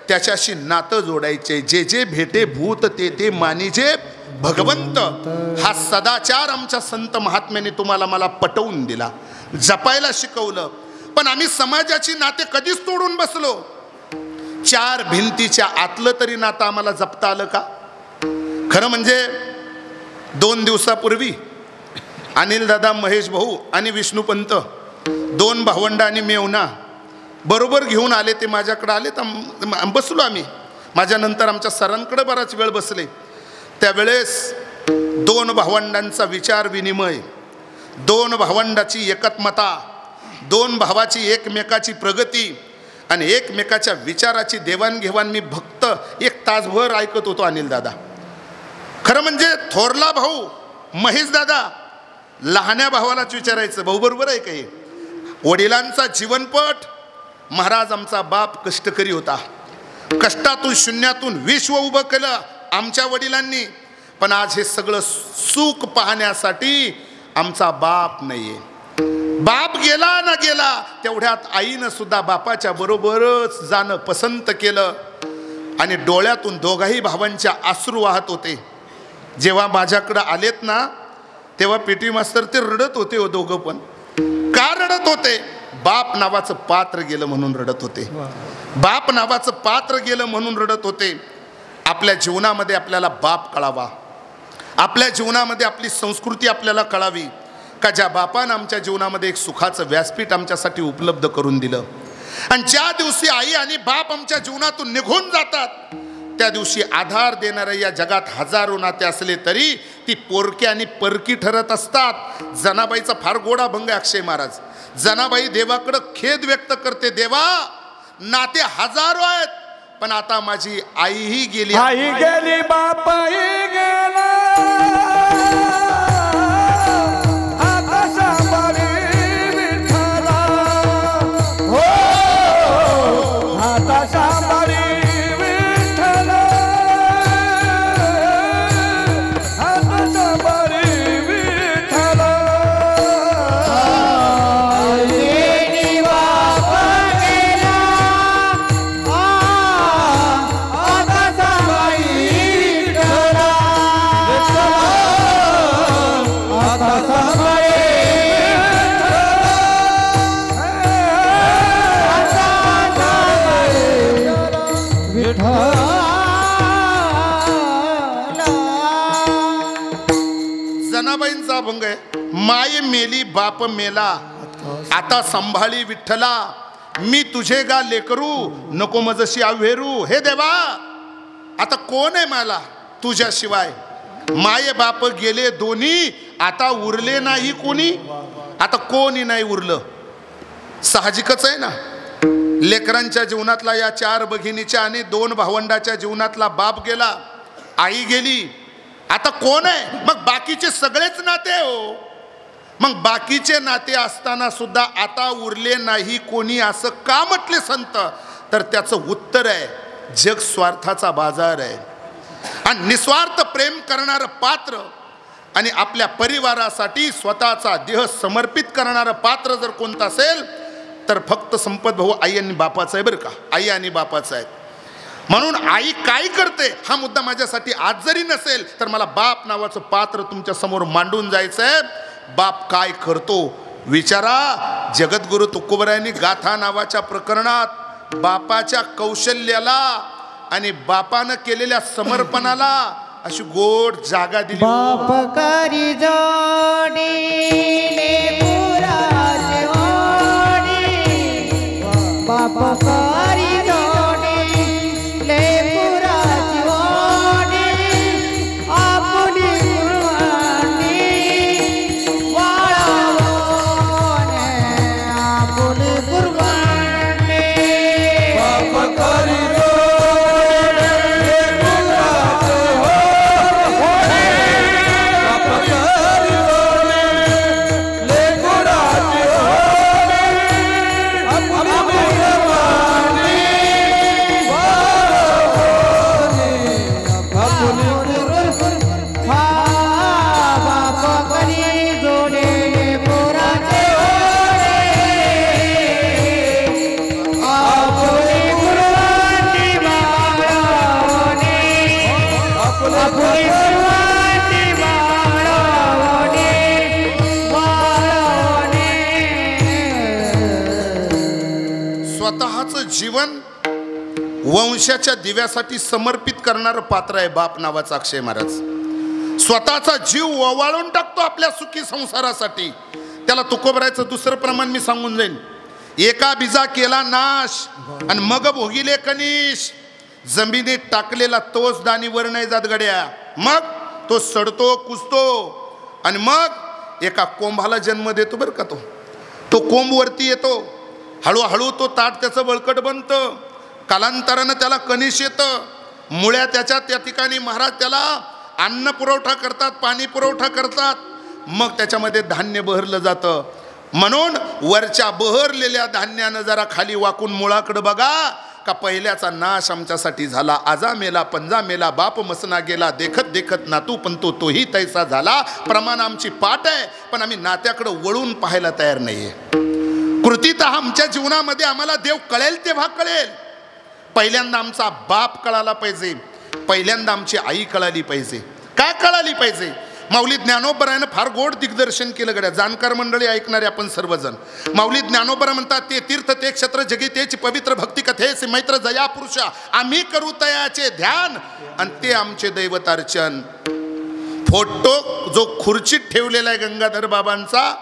त्याच्याशी नातं जोडायचे. जे जे भेटे भूत ते ते मानिजे भगवंत. हा सदाचार आमच्या संत महात्म्याने तुम्हाला मला पटवून दिला, जपायला शिकवलं. पण आम्ही समाजाची नाते कधीच तोडून बसलो. चार भिंतीच्या आतलं तरी नातं आम्हाला जपता आलं का? खरं म्हणजे 2 दिवसापूर्वी अनिल दादा, महेश भाऊ आणि विष्णुपंत 2 भावंड आणि मेवना बरोबर घेऊन आले. ते माझ्याकडे आले तर बसलो आम्ही. माझ्यानंतर आमच्या सरांकडे बराच वेळ बसले. त्यावेळेस 2 भावंडांचा विचार विनिमय, 2 भावंडाची एकत्मता, 2 भावाची एकमेकाची प्रगती आणि एकमेकाच्या विचाराची देवाणघेवाण मी फक्त 1 तासभर ऐकत होतो अनिल दादा. खरं म्हणजे थोरला भाऊ महेश दादा लहान्या भावालाच विचारायचं, भाऊ बरोबर आहे काही? वडिलांचा जीवनपट. महाराज आमचा बाप कष्टकरी होता. कष्टातून शून्यातून विश्व उभं केलं आमच्या वडिलांनी. पण आज हे सगळं सुख पाहण्यासाठी आमचा बाप नाहीये. बाप गेला ना गेला तेवढ्यात आईनं सुद्धा बापाच्या बरोबरच जाणं पसंत केलं. आणि डोळ्यातून दोघाही भावांच्या अश्रू वाहत होते. जेव्हा माझ्याकडं आलेत ना तेव्हा पीटी मास्तर ते रडत होते. हो दोघं पण. का रडत होते? बाप नावाचं पात्र गेलं म्हणून रडत होते. बाप नावाचं पात्र गेलं म्हणून रडत होते. आपल्या जीवनामध्ये आपल्याला बाप कळावा, आपल्या जीवनामध्ये आपली संस्कृती आपल्याला कळावी. का ज्या बापानं आमच्या जीवनामध्ये एक सुखाचं व्यासपीठ आमच्यासाठी उपलब्ध करून दिलं. आणि ज्या दिवशी आई आणि बाप आमच्या जीवनातून निघून जातात त्या दिवशी आधार देणाऱ्या या जगात हजारो नाते असले तरी ती पोरकी आणि परकी ठरत असतात. जनाबाईचा फार गोड अभंग आहे अक्षय महाराज. जनाबाई देवाकडं खेद व्यक्त करते, देवा नाते हजारो आहेत पण आता माझी आईही गेली. आई गेली, बापही गेला, आता सांभाळी विठ्ठला. हो, आता सांभाळी विठ्ठला, आता सांभाळी विठ्ठला. गेली बाप गेला, आता सांभाळी विठ्ठला, आता सांभाळी जनाबाईंचा अभंग आहे. माय मेली बाप मेला, आता संभाळी विठ्ठला. मी तुझे गा लेकरू, नको मजशी आव्हेरू. हे देवा आता कोण आहे मला तुझ्याशिवाय? माय बाप गेले दोन्ही, आता उरले नाही कोणी. आता कोणी नाही उरलं. साहजिकच आहे ना. लेकरांच्या जीवनातला या 4 भगिनीच्या आणि 2 भावंडाच्या जीवनातला बाप गेला, आई गेली. आता कोण आहे? मग बाकीचे सगळेच नाते हो. मग बाकीचे नाते असताना सुद्धा आता उरले नाही कोणी असं का म्हटले संत? तर त्याचं उत्तर आहे जग स्वार्थाचा बाजार आहे. आणि निस्वार्थ प्रेम करणारं पात्र आणि आपल्या परिवारासाठी स्वतःचा देह समर्पित करणारं पात्र जर कोणतं असेल तर फक्त संपत भाऊ आई आणि बापाचं आहे बरं का. आई आणि बापाचं आहे. म्हणून आई काय करते हा मुद्दा माझ्यासाठी आज जरी नसेल तर मला बाप नावाचं पात्र तुमच्या समोर मांडून जायचं आहे. बाप काय करतो विचारा. जगद्गुरु तुकोबरायांनी गाथा नावाच्या प्रकरणात बापाच्या कौशल्याला आणि बापानं केलेल्या समर्पणाला अशी गोड जागा दिली. बाप करी जोडी लेकराची ओढी, बाप करी जोडी लेकराची ओढी, आपुली कुर्बानी वाळवणे, आपुली कुर्बानी. बाप करी स्वतःचं जीवन वंशाच्या दिव्यासाठी समर्पित करणारं पात्र आहे बाप नावाचा अक्षय महाराज. स्वतःचा जीव ओवाळून टाकतो आपल्या सुखी संसारासाठी. त्याला तुकोबरायचं दुसरं प्रमाण मी सांगून जाईन. एका बीजा केला नाश आणि मग भोगिले कनिश. जमिनीत टाकलेला तोच दाणीवर नाही जात गड्या. मग तो सडतो कुसतो आणि मग एका कोंभाला जन्म देतो बरं का. तो कोंब वरती येतो. हळूहळू तो ताट त्याचं बळकट बनतं. कालांतरानं त्याला कनिश येतं. मुळ्या त्याच्या त्या ठिकाणी महाराज त्याला अन्न पुरवठा करतात, पाणी पुरवठा करतात. मग त्याच्यामध्ये धान्य बहरलं जातं. म्हणून वरच्या बहरलेल्या धान्यानं जरा खाली वाकून मुळाकडे बघा का पहिल्याचा नाश आमच्यासाठी झाला. आजा मेला पंजा मेला बाप मसना गेला. देखत देखत नातू पण तोही तैसा झाला. प्रमाण आमची पाठ आहे पण आम्ही नात्याकडे वळून पाहायला तयार नाहीये. कृतीत आमच्या जीवनामध्ये आम्हाला देव कळेल तेव्हा कळेल. पहिल्यांदा आमचा बाप कळाला पाहिजे. पहिल्यांदा आमची आई कळाली पाहिजे. काय कळाली पाहिजे? माऊली ज्ञानोबरायानं फार गोड दिग्दर्शन केलं गड्या. जाणकार मंडळी ऐकणारे आपण सर्वजण. माऊली ज्ञानोबरा म्हणतात ते तीर्थ ते क्षेत्र जगी तेची पवित्र भक्ती कथेसी मैत्र जया पुरुषा आम्ही करू तयाचे ध्यान आणि ते आमचे दैवतार्चन. फोटो जो खुर्चीत ठेवलेला आहे गंगाधर बाबांचा,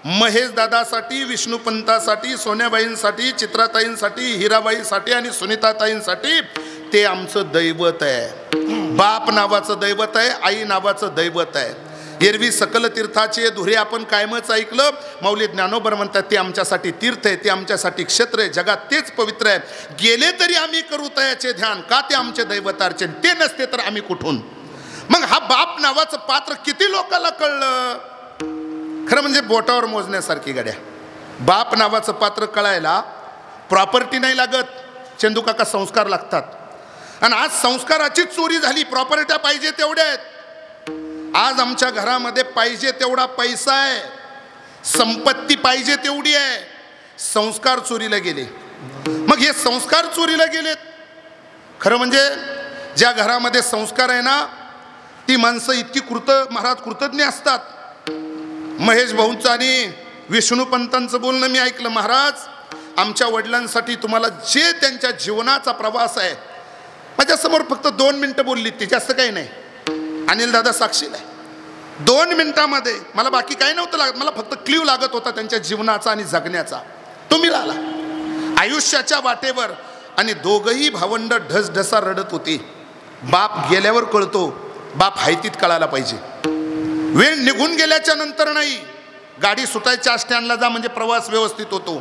महेश दादासाठी, विष्णुपंतासाठी, सोन्याबाईंसाठी, चित्राताईंसाठी, हिराबाईसाठी आणि सुनीताताईंसाठी, ते आमचं दैवत आहे. बाप नावाचं दैवत आहे, आई नावाचं दैवत आहे. एरवी सकल तीर्थाचे धुरे आपण कायमच ऐकलं. माऊली ज्ञानोबर म्हणतात ते आमच्यासाठी तीर्थ आहे, ते आमच्यासाठी क्षेत्र आहे, जगात तेच पवित्र आहे. गेले तरी आम्ही करू तयाचे ध्यान का ते आमचे दैवतार्चन. ते नसते तर आम्ही कुठून. मग हा बाप नावाचं पात्र किती लोकांना कळलं? खरं म्हणजे बोटावर मोजण्यासारखी गड्या. बाप नावाचं पात्र कळायला प्रॉपर्टी नाही लागत, चंदू काका, संस्कार लागतात. आणि आज संस्काराची चोरी झाली. प्रॉपर्ट्या पाहिजे तेवढ्या आहेत. आज आमच्या घरामध्ये पाहिजे तेवढा पैसा आहे, संपत्ती पाहिजे तेवढी आहे. संस्कार चोरीला गेले. मग हे संस्कार चोरीला गेलेत. खरं म्हणजे ज्या घरामध्ये संस्कार आहे ना ती माणसं इतकी महाराज कृतज्ञ असतात. महेश भाऊंचं आणि विष्णुपंतांचं बोलणं मी ऐकलं. महाराज आमच्या वडिलांसाठी तुम्हाला जे त्यांच्या जीवनाचा प्रवास आहे माझ्यासमोर फक्त 2 मिनिटं बोलली ती, जास्त काही नाही. अनिल दादा साक्षीला आहे. 2 मिनिटामध्ये मला बाकी काही नव्हतं लागत. मला फक्त क्ल्यू लागत होता त्यांच्या जीवनाचा आणि जगण्याचा. तो मिळाला आयुष्याच्या वाटेवर. आणि दोघंही भावंड ढसढसा रडत होती. बाप गेल्यावर कळतो, बाप हायतीत कळायला पाहिजे. वेळ निघून गेल्याच्या नंतर नाही. गाडी सुटायच्या स्टँडला जा म्हणजे प्रवास व्यवस्थित होतो.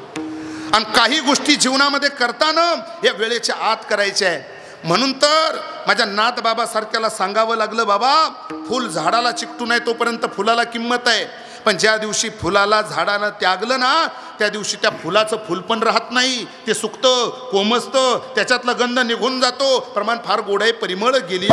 आणि काही गोष्टी जीवनामध्ये करताना या वेळेच्या आत करायच्या आहे. म्हणून तर माझ्या नाथ बाबासारख्याला सांगावं लागलं, बाबा फुल झाडाला चिकटू नये तोपर्यंत फुलाला किंमत आहे. पण ज्या दिवशी फुलाला झाडानं त्यागलं ना त्या दिवशी त्या फुलाचं फुल पण राहत नाही. ते सुकतं, कोमसतं, त्याच्यातला गंध निघून जातो. प्रमाण फार गोड आहे. परिमळ गेली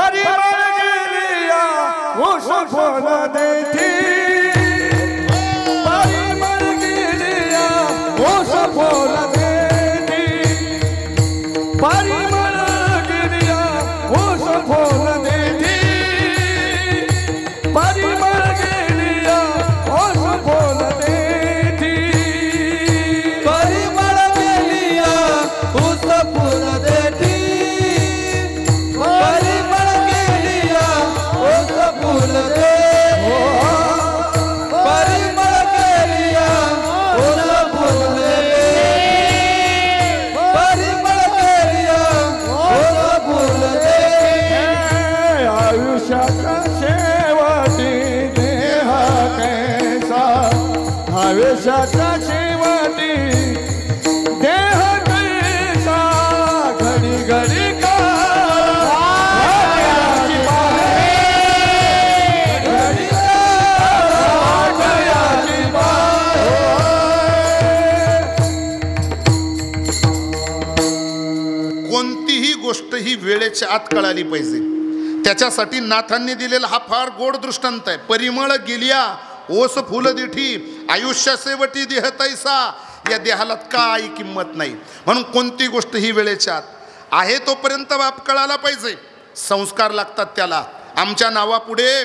आयुष्याच्या शेवटी देह कैसा घडी घडी का कोणतीही गोष्ट ही वेळेच्या आत कळाली पाहिजे. त्याच्यासाठी नाथांनी दिलेला हा फार गोड दृष्टांत आहे. परिमळ गेलिया ओस फुल दिठी आयुष्या शेवटी देह तैसा. या देहाला काही किंमत नाही. म्हणून कोणती गोष्ट ही वेळेच्या आत आहे तोपर्यंत बाप कळाला पाहिजे. संस्कार लागतात त्याला. आमच्या नावापुढे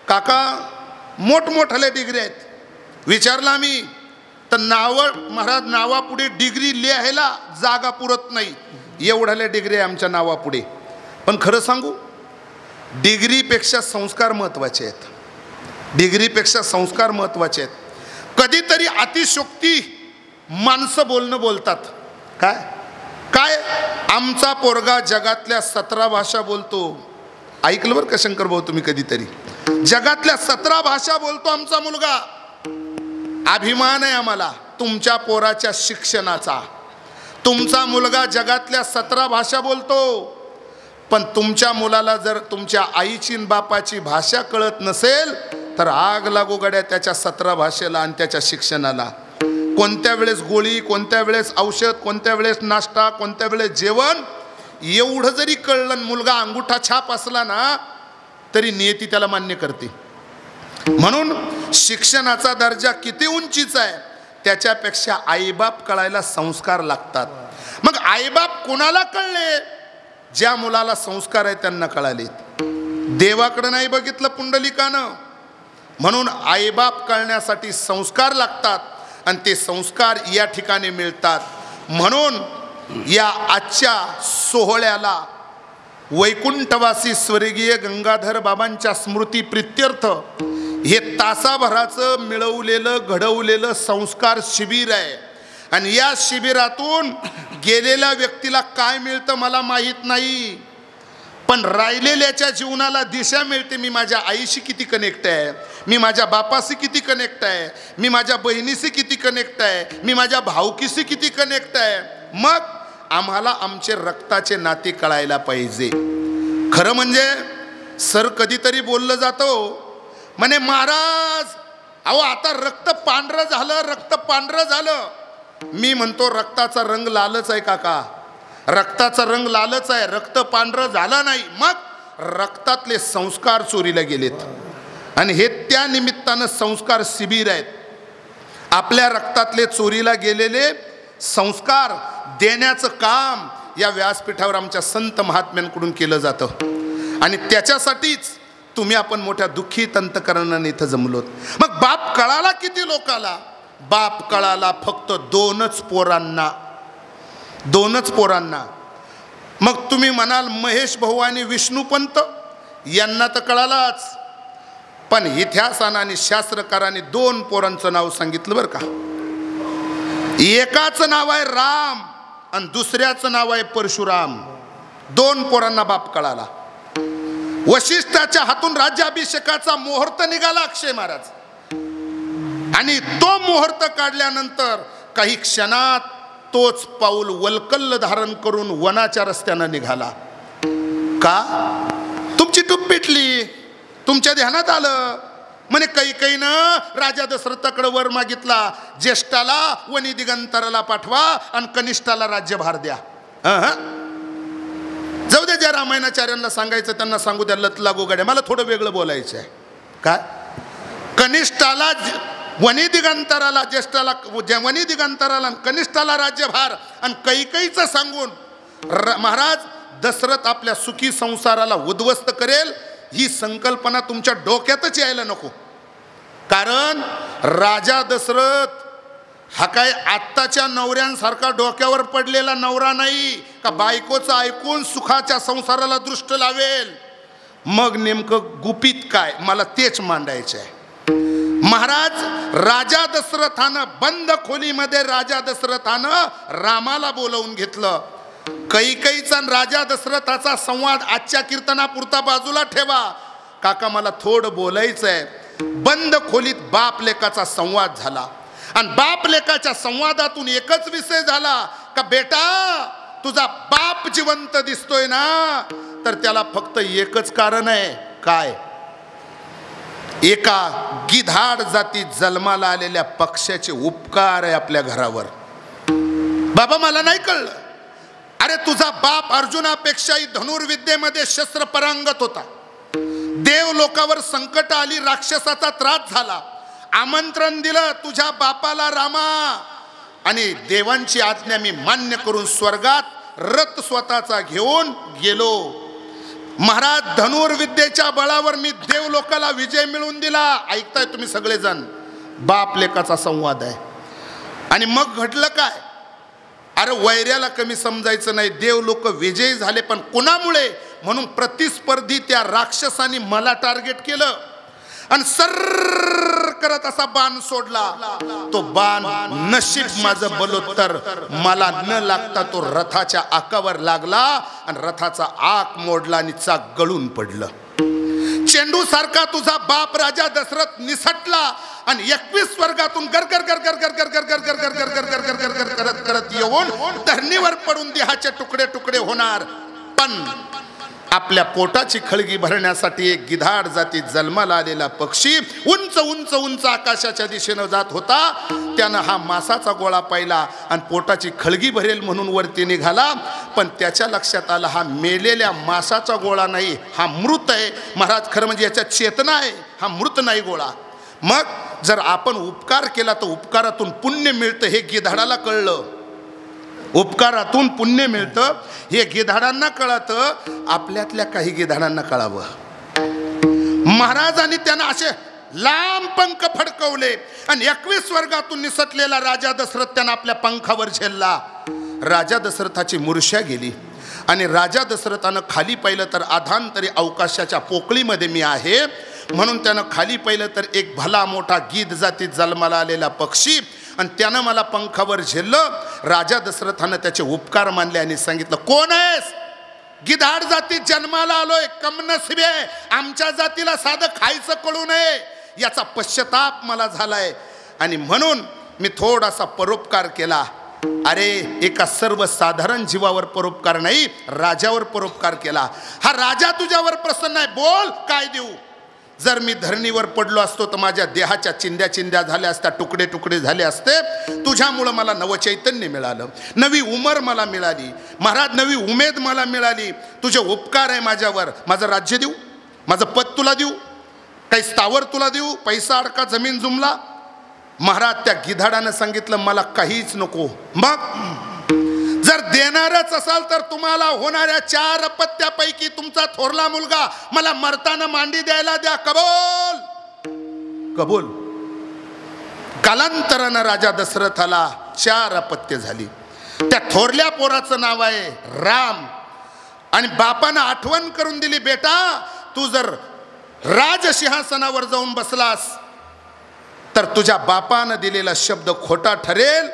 काका मोठमोठाले डिग्री आहेत. विचारलं आम्ही तर महाराज नावापुढे डिग्री लिहायला जागा पुरत नाही, एवढ्याल्या डिग्री आहे आमच्या नावापुढे. पण खरं सांगू, डिग्रीपेक्षा संस्कार महत्त्वाचे आहेत. डिग्रीपेक्षा संस्कार महत्त्वाचे आहेत. कधीतरी अतिशयोक्ती माणसं बोलतात. काय काय आमचा पोरगा जगातल्या 17 भाषा बोलतो. ऐकलं बरं का शंकर भाऊ तुम्ही कधीतरी? जगातल्या 17 भाषा बोलतो आमचा मुलगा. अभिमान आहे आम्हाला तुमच्या पोराच्या शिक्षणाचा. तुमचा मुलगा जगातल्या 17 भाषा बोलतो, पण तुमच्या मुलाला जर तुमच्या आईची आणि बापाची भाषा कळत नसेल तर आग लागू गड्या त्याच्या 17 भाषेला आणि त्याच्या शिक्षणाला. कोणत्या वेळेस गोळी, कोणत्या वेळेस औषध, कोणत्या वेळेस नाश्ता, कोणत्या वेळेस जेवण, एवढं जरी कळलं, मुलगा अंगुठा छाप असला ना तरी नियती त्याला मान्य करते. म्हणून शिक्षणाचा दर्जा किती उंचीचा आहे त्याच्यापेक्षा आईबाप कळायला संस्कार लागतात. मग आईबाप कोणाला कळले? ज्या मुलाला संस्कार आहे त्यांना कळाले. देवाकडे नाही बघितलं पुंडलिकानं. म्हणून आईबाप कळण्यासाठी संस्कार लागतात आणि ते संस्कार या ठिकाणी मिळतात. म्हणून या आजच्या सोहळ्याला वैकुंठवासी स्वर्गीय गंगाधर बाबांच्या स्मृती प्रित्यर्थ हे तासाभराचं मिळवलेलं घडवलेलं संस्कार शिबिर आहे. आणि या शिबिरातून गेलेल्या व्यक्तीला काय मिळतं मला माहीत नाही, पण राहिलेल्याच्या जीवनाला दिशा मिळते. मी माझ्या आईशी किती कनेक्ट आहे, मी माझ्या बापाशी किती कनेक्ट आहे, मी माझ्या बहिणीशी किती कनेक्ट आहे, मी माझ्या भाऊकीशी किती कनेक्ट आहे. मग आम्हाला आमचे रक्ताचे नाते कळायला पाहिजे. खरं म्हणजे सर कधीतरी बोललं जातं म्हणे महाराज अहो आता रक्त पांढरं झालं, रक्त पांढरं झालं. मी म्हणतो रक्ताचा रंग लालच आहे काका, रक्ताचा रंग लालच आहे, रक्त पांढरं झालं नाही. मग रक्तातले संस्कार चोरीला गेलेत आणि हे त्या निमित्तानं संस्कार शिबिर आहेत. आपल्या रक्तातले चोरीला गेलेले संस्कार देण्याचं काम या व्यासपीठावर आमच्या संत महात्म्यांकडून केलं जातं आणि त्याच्यासाठीच तुम्ही आपण मोठ्या दुःखी अंतःकरणाने इथं जमलोत. मग बाप कळाला किती लोकाला? बाप कळाला फक्त 2च पोरांना, 2च पोरांना. मग तुम्ही म्हणाल महेश भाऊ आणि विष्णुपंत यांना तर कळालाच, पण इतिहासानं आणि शास्त्रकारांनी 2 पोरांचं नाव सांगितलं बरं का. एकाचं नाव आहे राम आणि दुसऱ्याचं नाव आहे परशुराम. 2 पोरांना बाप कळाला. वशिष्ठाच्या हातून राज्याभिषेकाचा मुहूर्त निघाला अक्षय महाराज आणि तो मुहूर्त काढल्यानंतर काही क्षणात तोच पाऊल वल्कल्ल धारण करून वनाच्या रस्त्यानं निघाला. का? तुमची टूप पेटली, तुमच्या ध्यानात आलं म्हणे कैकेयीनं राजा दशरथाकडे वर मागितला, ज्येष्ठाला वनी दिगंतराला पाठवा आणि कनिष्ठाला राज्यभार द्या. जाऊ दे, ज्या रामायणाचार्यांना सांगायचं त्यांना सांगू द्या, लत लागू गाड्या. मला थोडं वेगळं बोलायचं आहे. काय? कनिष्ठाला वनी दिगंतराला, ज्येष्ठाला वनी दिगंतराला, कनिष्ठाला राज्यभार आणि कैकेयीचं सांगून महाराज दशरथ आपल्या सुखी संसाराला उद्ध्वस्त करेल ही संकल्पना तुमच्या डोक्यातच यायला नको. कारण राजा दशरथ हा काय आत्ताच्या नवऱ्यांसारखा डोक्यावर पडलेला नवरा नाही का बायकोचं ऐकून सुखाच्या संसाराला दृष्ट लावेल. मग नेमकं गुपित काय मला तेच मांडायचं आहे. महाराज राजा दशरथानं बंद खोलीमध्ये राजा दशरथानं रामाला बोलवून घेतलं. कैकेयीचा राजा दशरथाचा संवाद आजच्या कीर्तनापुरता बाजूला ठेवा काका, मला थोडं बोलायचं आहे. बंद खोलीत बाप लेकाचा संवाद झाला आणि बाप लेकाच्या संवादातून एकच विषय झाला का बेटा तुझा बाप जिवंत दिसतोय ना, तर त्याला फक्त एकच कारण आहे. काय? एका गिधाड जातीत जन्माला आलेल्या पक्षाचे उपकार आहे आपल्या घरावर. बाबा मला नाही कळलं. अरे तुझा बाप अर्जुनापेक्षाही धनुर्विद्येमध्ये शस्त्र परांगत होता. देव लोकावर संकट आली, राक्षसाचा त्रास झाला, आमंत्रण दिलं तुझ्या बापाला रामा आणि देवांची आज्ञा मी मान्य करून स्वर्गात रथ स्वतःचा घेऊन गेलो. महाराज धनुर्विद्येच्या बळावर मी देव लोकाला विजय मिळवून दिला. ऐकताय तुम्ही सगळेजण? बाप लेकाचा संवाद आहे. आणि मग घडलं काय? अरे वैऱ्याला कमी समजायचं नाही, देव लोक विजयी झाले, पण कोणामुळे? म्हणून प्रतिस्पर्धी त्या राक्षसाने मला टार्गेट केलं आणि सर्र करत असा बाण सोडला. तो बाण नशीब माझं बलोत्तर, मला न लागता तो रथाच्या आकावर लागला आणि रथाचा आक मोडला आणि चाक गळून पडलं. चेंडू सारखा तुझा बाप राजा दशरथ निसटला आणि 21 स्वर्गातून गरगर गरगर गरगर गरगर गरगर गरगर गरगर गरगर करत करत येऊन धरणीवर पडून देहाचे तुकडे तुकडे होणार. पण आपल्या पोटाची खळगी भरण्यासाठी एक गिधाड जातीत जन्माला आलेला पक्षी उंच उंच उंच आकाशाच्या दिशेनं जात होता. त्यानं हा मासाचा गोळा पाहिला आणि पोटाची खळगी भरेल म्हणून वरती निघाला. पण त्याच्या लक्षात आलं हा मेलेल्या मासाचा गोळा नाही, हा मृत आहे. महाराज खरं म्हणजे याच्यात चेतना आहे, हा मृत नाही गोळा. मग जर आपण उपकार केला तर उपकारातून पुण्य मिळतं हे गिधाडाला कळलं. उपकारातून पुण्य मिळतं हे गिधाडांना कळतं, आपल्यातल्या काही गिधाडांना कळावं. महाराजांनी त्यांना असे लांब पंख फडकवले आणि 21 स्वर्गातून निसटलेला राजा दशरथ त्यांना आपल्या पंखावर झेलला. राजा दशरथाची मूर्छा गेली आणि राजा दशरथानं खाली पाहिलं तर आधांतरी अवकाशाच्या पोकळीमध्ये मी आहे म्हणून त्यानं खाली पाहिलं तर एक भला मोठा गीध जातीत जन्माला आलेला पक्षी आणि त्यानं मला पंखावर झेललं. राजा दशरथानं त्याचे उपकार मानले आणि सांगितलं, कोण आहेस? गिधाड जातीत जन्माला आलोय, कमनसिबे, आमच्या जातीला साधं खायचं कळू नये याचा पश्चाताप मला झालाय आणि म्हणून मी थोडासा परोपकार केला. अरे एका सर्वसाधारण जीवावर परोपकार नाही, राजावर परोपकार केला. हा राजा तुझ्यावर प्रसन्न आहे, बोल काय देऊ? जर मी धरणीवर पडलो असतो तर माझ्या देहाच्या चिंध्या चिंध्या झाल्या असत्या, तुकडे तुकडे झाले असते. तुझ्यामुळं मला नवचैतन्य मिळालं, नवी उमर मला मिळाली. महाराज नवी उमेद मला मिळाली. तुझे उपकार आहे माझ्यावर. माझं राज्य देऊ, माझं पद तुला देऊ, काही स्थावर तुला देऊ, पैसा अडका जमीन जुमला? महाराज त्या गिधाडानं सांगितलं मला काहीच नको. मग जर देणारच असाल तर तुम्हाला होणाऱ्या 4 अपत्यापैकी तुमचा थोरला मुलगा मला मरताना मांडी द्यायला द्या. कबूल कबूल. कालांतरानं राजा दशरथाला 4 अपत्य झाली. त्या थोरल्या पोराचं नाव आहे राम आणि बापानं आठवण करून दिली, बेटा तू जर राजसिंहासनावर जाऊन बसलास तर तुझ्या बापानं दिलेला शब्द खोटा ठरेल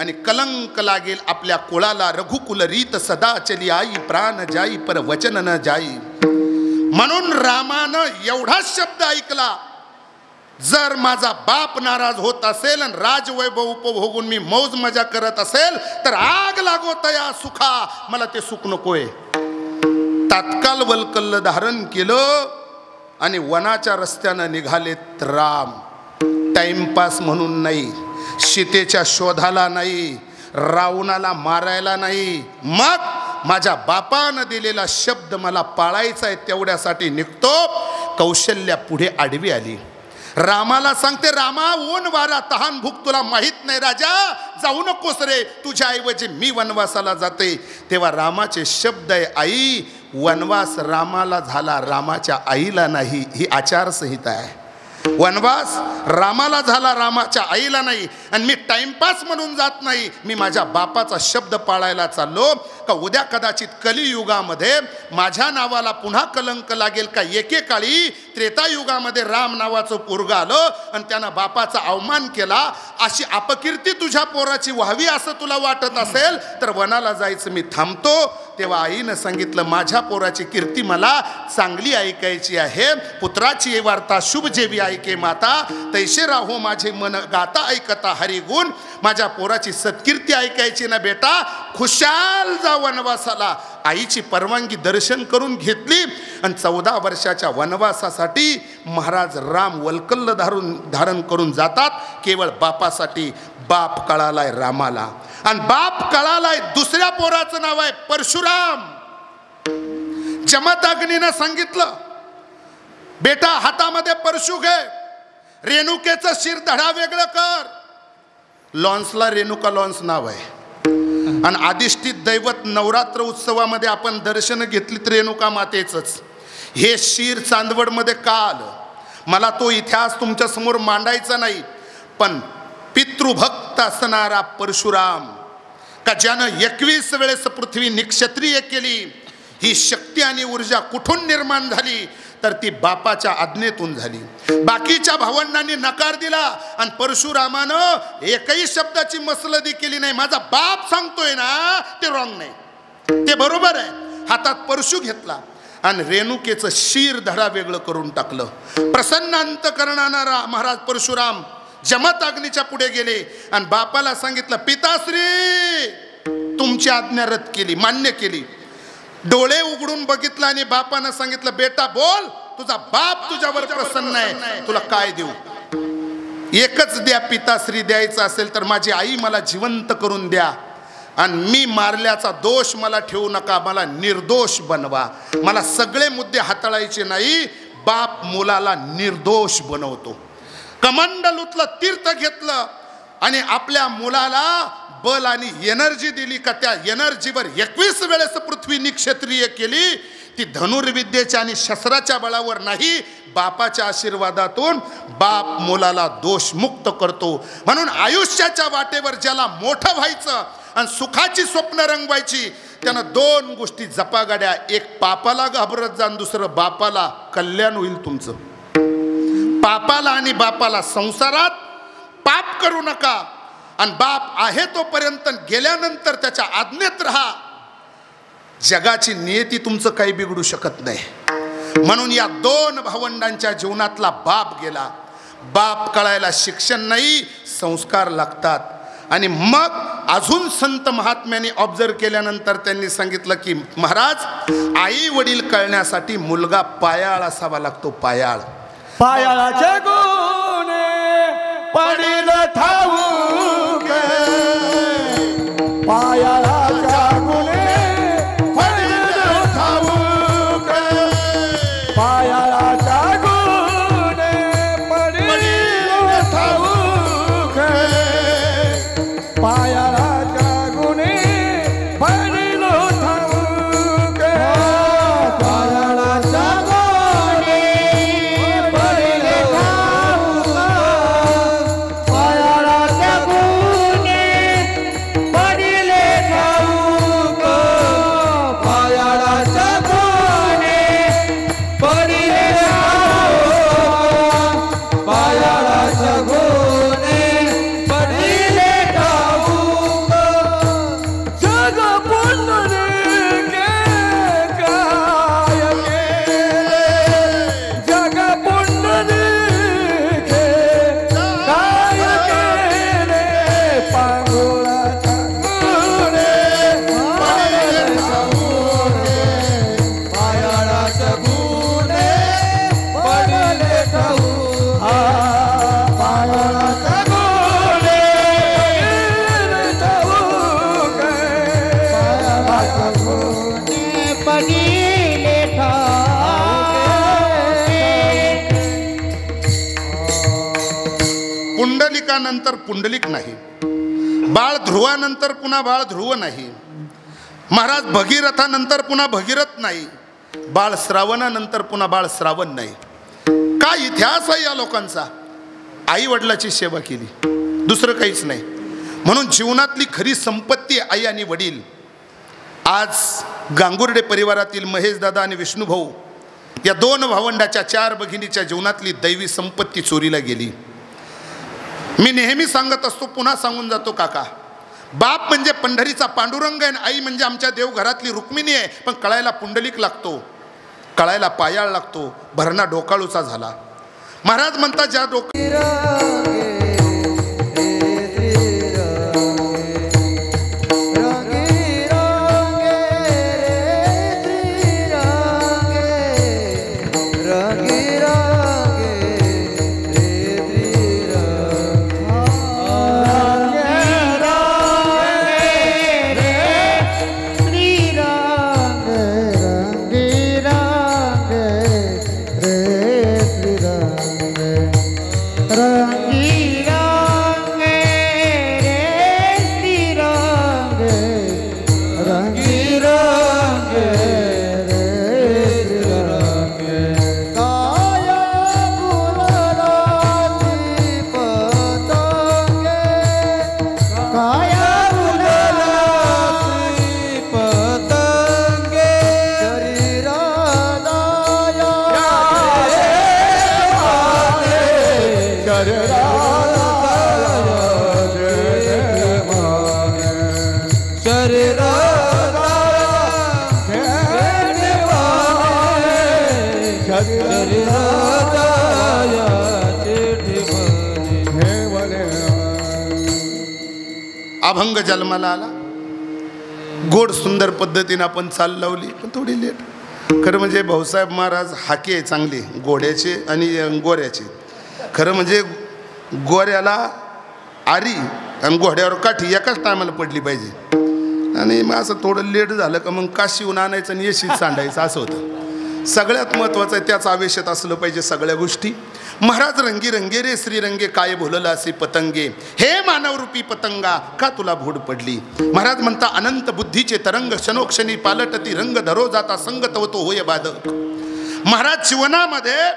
आणि कलंक लागेल आपल्या कुळाला. रघुकुल रीत सदा चली आई, प्राण जाई पर वचन न जाई. म्हणून रामानं एवढाच शब्द ऐकला, जर माझा बाप नाराज होत असेल आणि राजवैभव उपभोगून मी मौज मजा करत असेल तर आग लागो तया सुखा, मला ते सुख नकोय. तात्काळ वल्कल्ल धारण केलं आणि वनाच्या रस्त्यानं निघालेत राम. टाइमपास म्हणून नाही, सीतेच्या शोधाला नाही, रावणाला मारायला नाही. मग माझ्या बापानं दिलेला शब्द मला पाळायचा आहे तेवढ्यासाठी निघतो. कौशल्या पुढे आडवी आली. रामाला सांगते, रामा ऊन वारा तहान भूक तुला माहित नाही, राजा जाऊ नकोस रे, तुझ्या ऐवजी मी वनवासाला जाते. तेव्हा रामाचे शब्द आहे, आई वनवास रामाला झाला, रामाच्या आईला नाही. ही आचारसंहिता आहे. वनवास रामाला झाला, रामाच्या आईला नाही. आणि मी टाइमपास म्हणून जात नाही, मी माझ्या बापाचा शब्द पाळायला चाललो. का उद्या कदाचित कलियुगामध्ये माझ्या नावाला पुन्हा कलंक लागेल का? एकेकाळी त्रेतायुगामध्ये राम नावाचं पोरगं आलं आणि त्यानं बापाचा अवमान केला, अशी अपकीर्ती तुझ्या पोराची व्हावी असं तुला वाटत असेल तर वनाला जायचं मी थांबतो. तेव्हा आईनं सांगितलं, माझ्या पोराची कीर्ती मला चांगली ऐकायची आहे. पुत्राची वार्ता शुभ जेवी ऐके माता, तैसे राहो माझे मन गाता ऐकता हरिगुण. माझ्या पोराची सत्कीर्ती ऐकायची ना बेटा, खुशाल जा वनवासाला. आईची परवानगी दर्शन करून घेतली आणि 14 वर्षाच्या वनवासासाठी महाराज राम वल्कल्ल धारण करून जातात. केवळ बापासाठी. बाप कळालाय रामाला आणि बाप कळालाय. दुसऱ्या पोराचं नाव आहे परशुराम. जमदग्नीनं सांगितलं, बेटा हातामध्ये परशु घे, रेणुकेचं शिर धडा वेगळं कर. लॉन्सला रेणुका लॉन्स नाव आहे आणि अधिष्ठित दैवत नवरात्र उत्सवामध्ये आपण दर्शन घेतलीत रेणुका मातेचंच. हे शिर चांदवडमध्ये का आलं मला तो इतिहास तुमच्या समोर मांडायचा नाही, पण पितृभक्त भक्त असणारा परशुराम, का ज्यानं 21 वेळेस पृथ्वी निक्षत्रिय केली, ही शक्ती आणि ऊर्जा कुठून निर्माण झाली? तर ती बापाच्या आज्ञेतून झाली. बाकीच्या भावंडांनी नकार दिला आणि परशुरामानं एकही शब्दाची मसलदी केली नाही. माझा बाप सांगतोय ना ते रॉंग नाही, ते बरोबर आहे. हातात परशु घेतला आणि रेणुकेचं शिर धडा वेगळं करून टाकलं. प्रसन्न अंतकरणारा महाराज परशुराम जमत अग्नीच्या पुढे गेले आणि बापाला सांगितलं, पिताश्री तुमची आज्ञा रद्द केली, मान्य केली. डोळे उघडून बघितलं आणि बापानं सांगितलं, बेटा बोल, तुझा बाप तुझ्यावर प्रसन्न आहे, तुला काय देऊ? एकच द्या पिताश्री, द्यायचं असेल तर माझी आई मला जिवंत करून द्या आणि मी मारल्याचा दोष मला ठेवू नका, मला निर्दोष बनवा. मला सगळे मुद्दे हाताळायचे नाही, बाप मुलाला निर्दोष बनवतो. कमंडलूतलं तीर्थ घेतलं आणि आपल्या मुलाला बल आणि एनर्जी दिली. का त्या एनर्जीवर 21 वेळेस पृथ्वी निक्षत्रिय केली. ती धनुर्विद्येच्या आणि शस्त्राच्या बळावर नाही, बापाच्या आशीर्वादातून बाप मुलाला दोषमुक्त करतो. म्हणून आयुष्याच्या वाटेवर ज्याला मोठं व्हायचं आणि सुखाची स्वप्न रंगवायची, त्यानं 2 गोष्टी जपागाड्या. एक पापाला घाबरत जा, दुसरं बापाला. कल्याण होईल तुमचं. पापाला आणि बापाला संसारात पाप करू नका आणि बाप आहे तोपर्यंत, गेल्यानंतर त्याच्या आज्ञेत राहा. जगाची नियती तुमचं काही बिघडू शकत नाही. म्हणून या 2 भावंडांच्या जीवनातला बाप गेला. बाप कळायला शिक्षण नाही, संस्कार लागतात. आणि मग अजून संत महात्म्यांनी ऑब्झर्व केल्यानंतर त्यांनी सांगितलं की महाराज, आई वडील कळण्यासाठी मुलगा पायाळ असावा लागतो. पायाळ. पायाळाचे गुणे पडील ठाऊक, पायाळाच्या गुणे पडील ठाऊक, पायाळाच्या गुणे पडील ठाऊक, पायाळाच्या गुणे पडील ठाऊक, पायाळाच्या नंतर पुंडलिक नाही, बाळ ध्रुवानंतर पुन्हा बाळ ध्रुव नाही, महाराज भगीरथानंतर पुन्हा भगीरथ नाही, बाळ श्रावणानंतर पुन्हा बाळ श्रावण नाही. काय इतिहास आहे या लोकांचा? आई वडिलाची सेवा केली, दुसरं काहीच नाही. म्हणून जीवनातली खरी संपत्ती आई आणि वडील. आज गांगुर्डे परिवारातील महेश दादा आणि विष्णुभाऊ या 2 भावंडाच्या 4 भगिनीच्या जीवनातली दैवी संपत्ती चोरीला गेली. मी नेहमी सांगत असतो, पुन्हा सांगून जातो काका, बाप म्हणजे पंढरीचा पांडुरंग आहे, आई म्हणजे आमच्या देवघरातली रुक्मिणी आहे. पण कळायला पुंडलिक लागतो, कळायला पायाळ लागतो. भरणा डोकाळूचा झाला. महाराज म्हणतात, ज्या रंगी अभंग जन्माला आला, गोड सुंदर पद्धतीने आपण चाल लावली, पण थोडी लेट. खरं म्हणजे भाऊसाहेब महाराज हाकी आहे चांगली, घोड्याचे आणि गोऱ्याचे. खरं म्हणजे गोऱ्याला आरी आणि घोड्यावर काठी एकाच टायमाला पडली पाहिजे. आणि मग असं थोडं लेट झालं का मग काशीहून आणायचं आणि येशीत सांडायचं असं होतं. सगळ्यात महत्त्वाचं आहे त्याच आवेशात असलं पाहिजे सगळ्या गोष्टी. महाराज रंगी रंगे रे श्रीरंगे काय बोलला असे पतंगे, हे मानवरूपी पतंगा का तुला भूड पडली. महाराज म्हणता अनंत बुद्धीचे तरंग क्षणोक्षणी पालटती रंग धरो जाता संगत होतो होय बाधक. महाराज जीवनामध्ये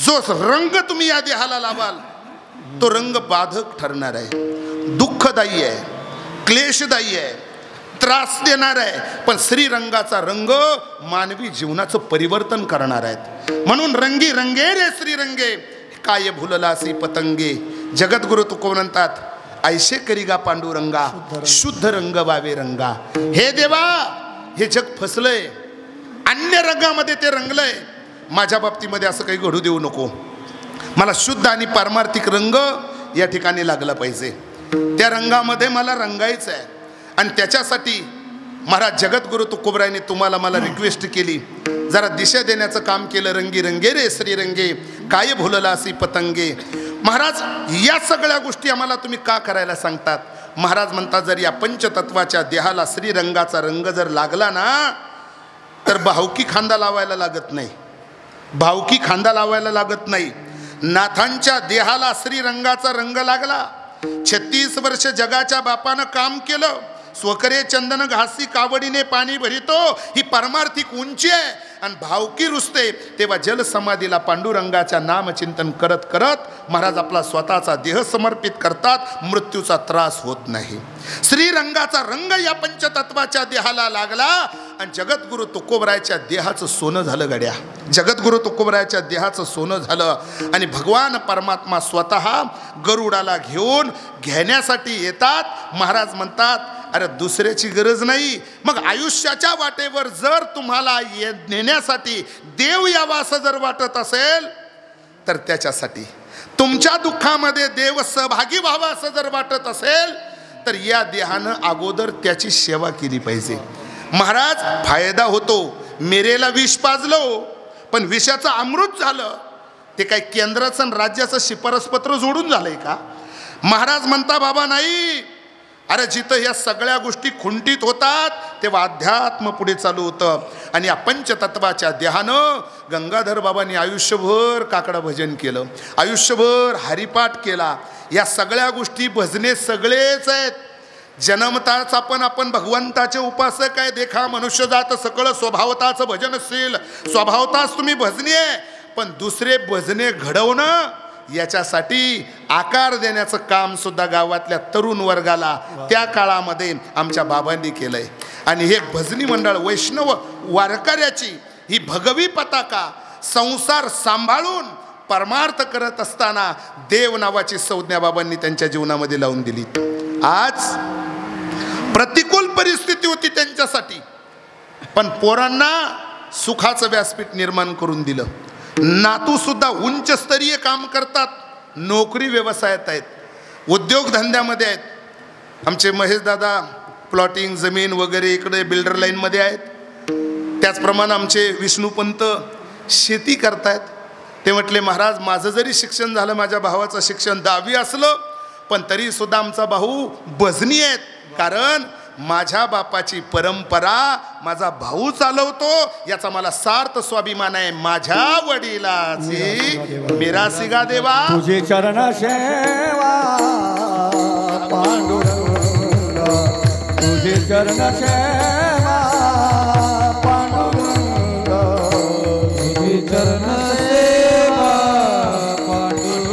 जो रंग तुम्ही या देहाला लावाल तो रंग बाधक ठरणार आहे, दुःखदायी आहे, क्लेशदायी आहे, त्रास देणार आहे. पण श्रीरंगाचा रंग मानवी जीवनाचं परिवर्तन करणार आहेत. म्हणून रंगी रंगे रे श्रीरंगे काय भुलला असे पतंगे. जगद्गुरु तुकोब म्हणतात ऐशे करीगा पांडुरंगा शुद्ध रंग वावे रंगा. हे देवा, हे जग फसलंय, अन्य रंगामध्ये ते रंगलंय, माझ्या बाबतीमध्ये असं काही घडू देऊ नको. मला शुद्ध आणि पारमार्थिक रंग या ठिकाणी लागला पाहिजे. त्या रंगामध्ये मला रंगायचं आहे. आणि त्याच्यासाठी महाराज जगद्गुरु तुकोबरायने तुम्हाला मला रिक्वेस्ट केली, जरा दिशा देण्याचं काम केलं. रंगी रंगे रे श्रीरंगे काय भुलला असे पतंगे. महाराज या सगळ्या गोष्टी आम्हाला तुम्ही का करायला सांगतात. महाराज म्हणतात जर या पंचतत्वाच्या देहाला श्रीरंगाचा रंग जर लागला ना तर भावकी खांदा लावायला लागत नाही, भावकी खांदा लावायला लागत नाही. नाथांच्या देहाला श्रीरंगाचा रंग लागला. 36 वर्ष जगाच्या बापानं काम केलं. स्वकरे चंदन घासी कावडीने पाणी भरितो, ही परमार्थिक उंची आहे. आणि भावकी रुसते तेव्हा जलसमाधीला पांडुरंगाच्या नामचिंतन करत करत महाराज आपला स्वतःचा देह समर्पित करतात. मृत्यूचा त्रास होत नाही. श्रीरंगाचा रंग या पंचतत्वाच्या देहाला लागला आणि जगद्गुरु तुकोबरायच्या देहाचं सोनं झालं गड्या. जगद्गुरु तुकोबरायच्या देहाचं सोनं झालं. आणि भगवान परमात्मा स्वतः गरुडाला घेण्यासाठी येतात. महाराज म्हणतात अरे दुसऱ्याची गरज नाही. मग आयुष्याच्या वाटेवर जर तुम्हाला नेण्यासाठी देव यावा असं जर वाटत असेल तर त्याच्यासाठी, तुमच्या दुःखामध्ये देव सहभागी व्हावा असं जर वाटत असेल तर या देहानं अगोदर त्याची सेवा केली पाहिजे. महाराज फायदा होतो. मेरेला विष पाजलो पण विषाचं अमृत झालं. ते काय केंद्राचं आणि राज्याचं शिफारसपत्र जोडून झालंय का. महाराज म्हणता बाबा नाही. अरे जिथं या सगळ्या गोष्टी खुंटीत होतात तेव्हा अध्यात्म पुढे चालू होतं. आणि या पंचतत्वाच्या देहानं गंगाधर बाबांनी आयुष्यभर काकडा भजन केलं, आयुष्यभर हरिपाठ केला. या सगळ्या गोष्टी भजने सगळेच आहेत. जन्मताच आपण भगवंताचे उपासक आहे. देखा मनुष्य जात सकळ स्वभावताचं भजनशील. स्वभावताच तुम्ही भजनी आहे. पण दुसरे भजने घडवणं याच्यासाठी आकार देण्याचं काम सुद्धा गावातल्या तरुण वर्गाला त्या काळामध्ये आमच्या बाबांनी केलंय. आणि हे भजनी मंडळ वैष्णव वारकऱ्याची ही भगवी पताका संसार सांभाळून परमार्थ करत असताना देव नावाची संज्ञा बाबांनी त्यांच्या जीवनामध्ये लावून दिली. आज प्रतिकूल परिस्थिती होती त्यांच्यासाठी, पण पोरांना सुखाचं व्यासपीठ निर्माण करून दिलं. नातू सुद्धा उच्चस्तरीय काम करतात, नोकरी व्यवसायात आहेत, उद्योगधंद्यामध्ये आहेत. आमचे महेश दादा प्लॉटिंग जमीन वगैरे इकडे बिल्डर लाईनमध्ये आहेत. त्याचप्रमाणे आमचे विष्णुपंत शेती करतायत. ते म्हटले महाराज माझं जरी शिक्षण झालं, माझ्या भावाचं शिक्षण 10वी असलं, पण तरीसुद्धा आमचा भाऊ भजनी आहेत. कारण माझ्या बापाची परंपरा माझा भाऊ चालवतो याचा मला सार्थ स्वाभिमान आहे. माझ्या वडिलाची मिरासिगा देवा तुझे चरण सेवा पांडुरंग, तुझे चरण सेवा पांडुरंग, तुझे चरण सेवा पांडुरंग,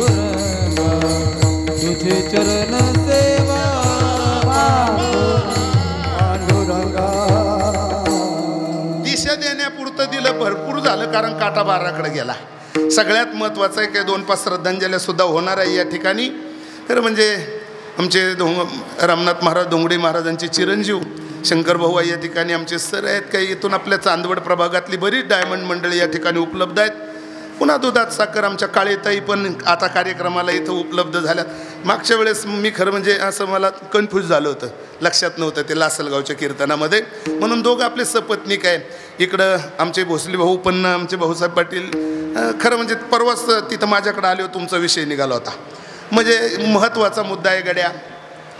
तुझे चरण सेवा दिशा देण्यापुरतं दिलं, भरपूर झालं. कारण काटा बाराकडे गेला. सगळ्यात महत्त्वाचं आहे की 2-5 श्रद्धांजल्या सुद्धा होणार आहे या ठिकाणी. खरं म्हणजे आमचे रामनाथ महाराज धोंगडे महाराजांचे चिरंजीव शंकर भाऊ या ठिकाणी आमचे सर आहेत, काही इथून आपल्या चांदवड प्रभागातली बरीच डायमंड मंडळी या ठिकाणी उपलब्ध आहेत. पुन्हा दुधात साखर आमच्या काळेताई पण आता कार्यक्रमाला इथं उपलब्ध झाल्यात. मागच्या वेळेस मी खरं म्हणजे असं मला कन्फ्यूज झालं होतं, लक्षात नव्हतं ते लासलगावच्या कीर्तनामध्ये, म्हणून दोघं आपले सपत्नीक आहे. इकडं आमचे भोसले भाऊ पण आमचे भाऊसाहेब पाटील. खरं म्हणजे परवाच तिथं माझ्याकडे आले होते, तुमचा विषय निघाला होता. म्हणजे महत्त्वाचा मुद्दा आहे गड्या.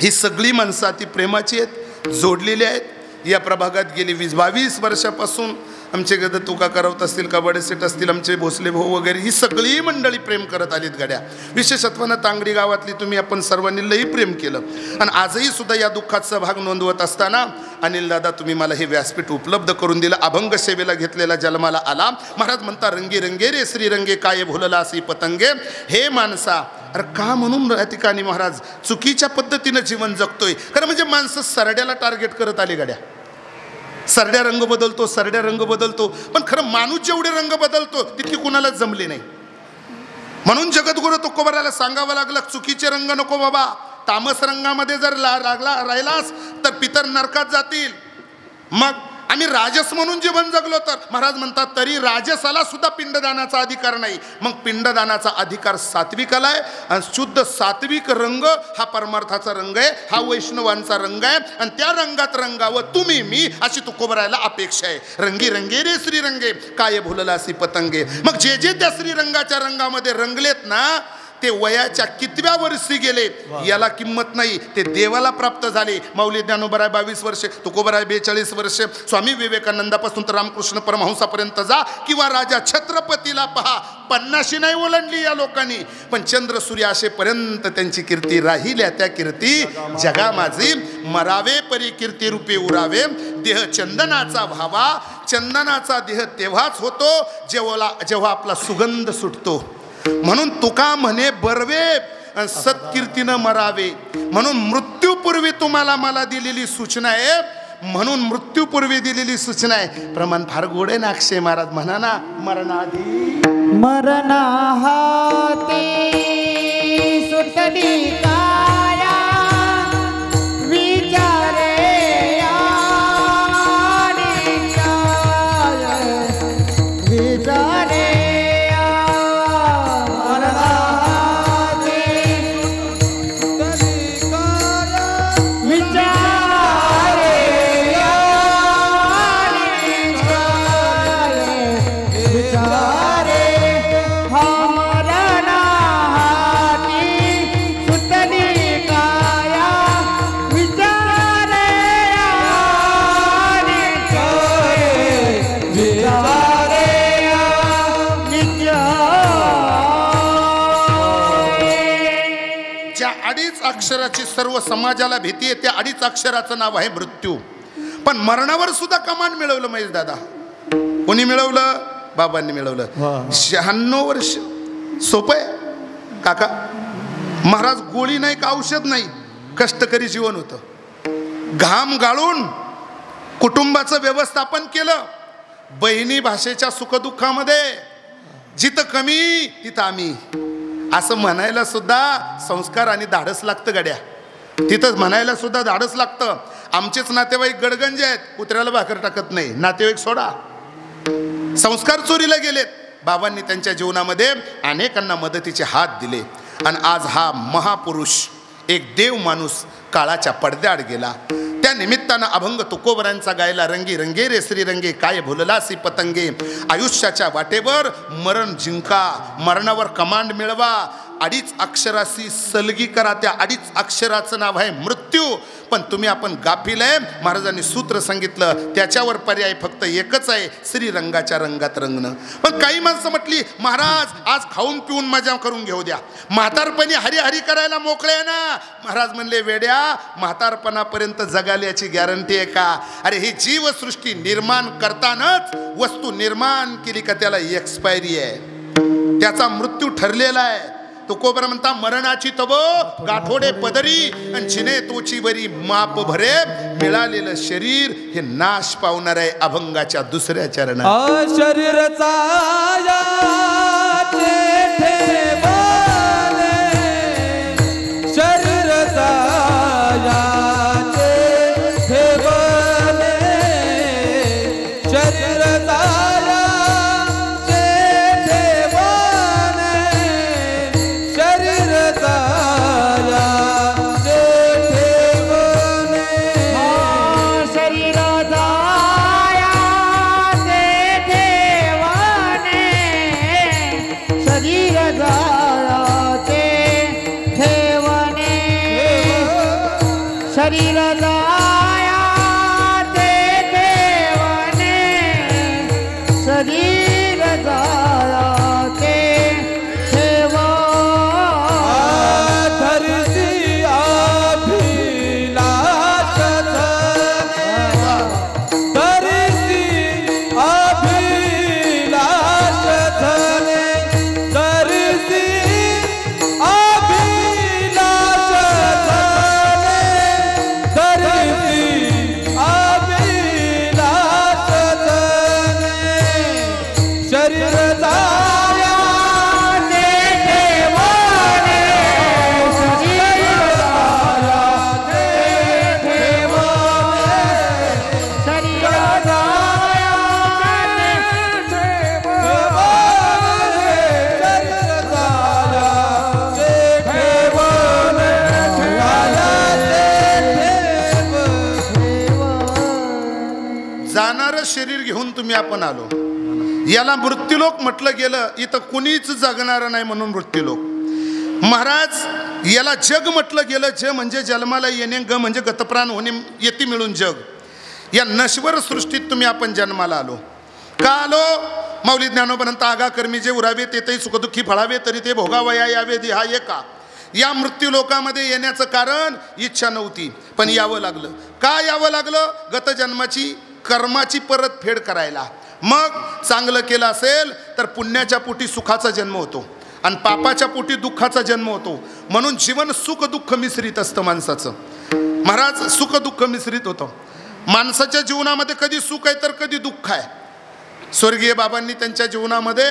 ही सगळी माणसं अति प्रेमाची आहेत, जोडलेली आहेत. या प्रभागात गेली 20-22 वर्षापासून आमचे गद तुका करवत असतील, कबाडे सेट असतील, आमचे भोसले भाऊ वगैरे ही सगळी मंडळी प्रेम करत आलीत गड्या. विशेषत्वानं तांगडी गावातली तुम्ही आपण सर्वांनी लई प्रेम केलं. आणि आजही सुद्धा या दुःखात सहभाग नोंदवत असताना अनिल दादा तुम्ही मला हे व्यासपीठ उपलब्ध करून दिलं. अभंग सेवेला घेतलेला जन्माला आला. महाराज म्हणता रंगी रंगे रे श्रीरंगे काय भुलला सी पतंगे. हे माणसा, अरे का म्हणून या ठिकाणी महाराज चुकीच्या पद्धतीनं जीवन जगतोय. खरं म्हणजे माणसं सरड्याला टार्गेट करत आली गड्या. सरड्या रंग बदलतो, सरड्या रंग बदलतो, पण खरं माणूस जेवढे रंग बदलतो तितकी कुणाला जमले नाही. म्हणून जगद्गुरु तुकोबाराला सांगावं लागलं, चुकीचे रंग नको बाबा. तामस रंगामध्ये जर राहिलास तर पितर नरकात जातील. मग आम्ही राजस म्हणून जीवन जगलो तर महाराज म्हणतात तरी राजसाला सुद्धा पिंडदानाचा अधिकार नाही. मग पिंडदानाचा अधिकार सात्विकाला आहे. आणि शुद्ध सात्विक रंग हा परमार्थाचा रंग आहे, हा वैष्णवांचा रंग आहे. आणि त्या रंगात रंगावं तुम्ही मी अशी तुकोबरायला अपेक्षा आहे. रंगी रंगे रे श्रीरंगे काय भुलला सी पतंगे. मग जे जे त्या श्रीरंगाच्या रंगामध्ये रंगलेत ना ते वयाच्या कितव्या वर्षी गेले याला किंमत नाही, ते देवाला प्राप्त झाले. माऊली ज्ञानोबराय 22 वर्षे, तुकोबराय 42 वर्षे, स्वामी विवेकानंदापासून तर रामकृष्ण परमहंसापर्यंत जा किंवा राजा छत्रपतीला पहा, 50 नाही ओलांडली या लोकांनी. पण चंद्र सूर्य असेपर्यंत त्यांची कीर्ती राहिल्या. त्या कीर्ती जगा माझी मरावे परी कीर्ती रूपे उरावे. देह चंदनाचा व्हावा. चंदनाचा देह तेव्हाच होतो जेव्हा आपला सुगंध सुटतो. म्हणून तुका म्हणे बर्वे सत्कीर्तीनं मरावे. म्हणून मृत्यूपूर्वी तुम्हाला मला दिलेली सूचना आहे. म्हणून मृत्यूपूर्वी दिलेली सूचना आहे. प्रमाण फार गोड आहे ना अक्षय महाराज म्हणा ना, मरणाधी मरणाहाती सुटली काया विचारे विचारे अक्षराची सर्व समाजाला भीती आहे, त्या 2 अक्षराचं नाव आहे मृत्यू. पण मरणावर सुद्धा कमांड मिळवलं महेश दादा. कोणी मिळवलं? बाबांनी मिळवलं. 96 वर्ष सोपं आहे काका. महाराज गोळी नाही का औषध नाही, कष्टकरी जीवन होतं. घाम गाळून कुटुंबाचं व्यवस्थापन केलं. बहिणी भाषेच्या सुखदुःखामध्ये जिथं कमी तिथं आम्ही असं म्हणायला सुद्धा संस्कार आणि धाडस लागतं गड्या. तिथं म्हणायला सुद्धा धाडस लागतं. आमचेच नातेवाईक गडगंजे आहेत, कुत्र्याला भाकर टाकत नाही. नातेवाईक सोडा, संस्कार चोरीला गेलेत. बाबांनी त्यांच्या जीवनामध्ये अनेकांना मदतीचे हात दिले. आणि आज हा महापुरुष एक देव माणूस काळाच्या पडद्याआड गेला. त्या निमित्तानं अभंग तुकोबरांचा गायला रंगी रंगे रे श्रीरंगे काय भुलला सी पतंगे. आयुष्याच्या वाटेवर मरण जिंका, मरणावर कमांड मिळवा. 2 अक्षराशी सलगी करा. त्या 2 अक्षराचं नाव आहे मृत्यू. पण तुम्ही आपण गाफील आहे. महाराजांनी सूत्र सांगितलं, त्याच्यावर पर्याय फक्त एकच आहे, श्रीरंगाच्या रंगात रंगणं. पण काही माणसं म्हटली महाराज आज खाऊन पिऊन मजा करून घेऊ द्या, म्हातारपणी हरिहरी करायला मोकळे आहे ना. महाराज म्हणले वेड्या, म्हातारपणापर्यंत जगाल्याची गॅरंटी आहे का? अरे ही जीवसृष्टी निर्माण करतानाच वस्तू निर्माण केली का त्याला एक्सपायरी आहे, त्याचा मृत्यू ठरलेला आहे. तुकोबर म्हणता मरणाची तब गाठोडे पदरी आणि छिने तोची वरी माप भरे. मिळालेलं शरीर हे नाश पावणार आहे. अभंगाच्या 2ऱ्या चरणात शरीरचा शरीरचा शरीर जाया ते ठेवणे शरीर जाया ते ठेवा धरती अभिलाष धरती अभिलाष धने धरती अभिलाष धने धरती अभिलाष धने शरीर जाया ते ठेवणे शरीर जाया ते ठेवणे शरीर जाया ते जाणारं शरीर घेऊन तुम्ही आपण आलो. याला मृत्यूलोक म्हटलं गेलं. इथं कुणीच जगणार नाही म्हणून मृत्यूलोक. महाराज याला जग म्हटलं गेलं. ज म्हणजे जन्माला येणे, ग म्हणजे गतप्राण होणे, येती मिळून जग. या नश्वर सृष्टीत तुम्ही आपण जन्माला आलो. का आलो? माऊली ज्ञानोबंत आगा कर्मी जे उरावे ते तेही सुखदुःखी फळावे तरी ते भोगावया यावे हा एका. या मृत्यू लोकामध्ये येण्याचं कारण इच्छा नव्हती पण यावं लागलं. का यावं लागलं? गत जन्माची कर्माची परतफेड करायला. मग चांगलं केलं असेल तर पुण्याच्या पोटी सुखाचा जन्म होतो आणि पापाच्या पोटी दुःखाचा जन्म होतो. म्हणून जीवन सुख दुःख मिश्रित असतं माणसाचं. महाराज सुख दुःख मिश्रित होतं. माणसाच्या जीवनामध्ये कधी सुख आहे तर कधी दुःख आहे. स्वर्गीय बाबांनी त्यांच्या जीवनामध्ये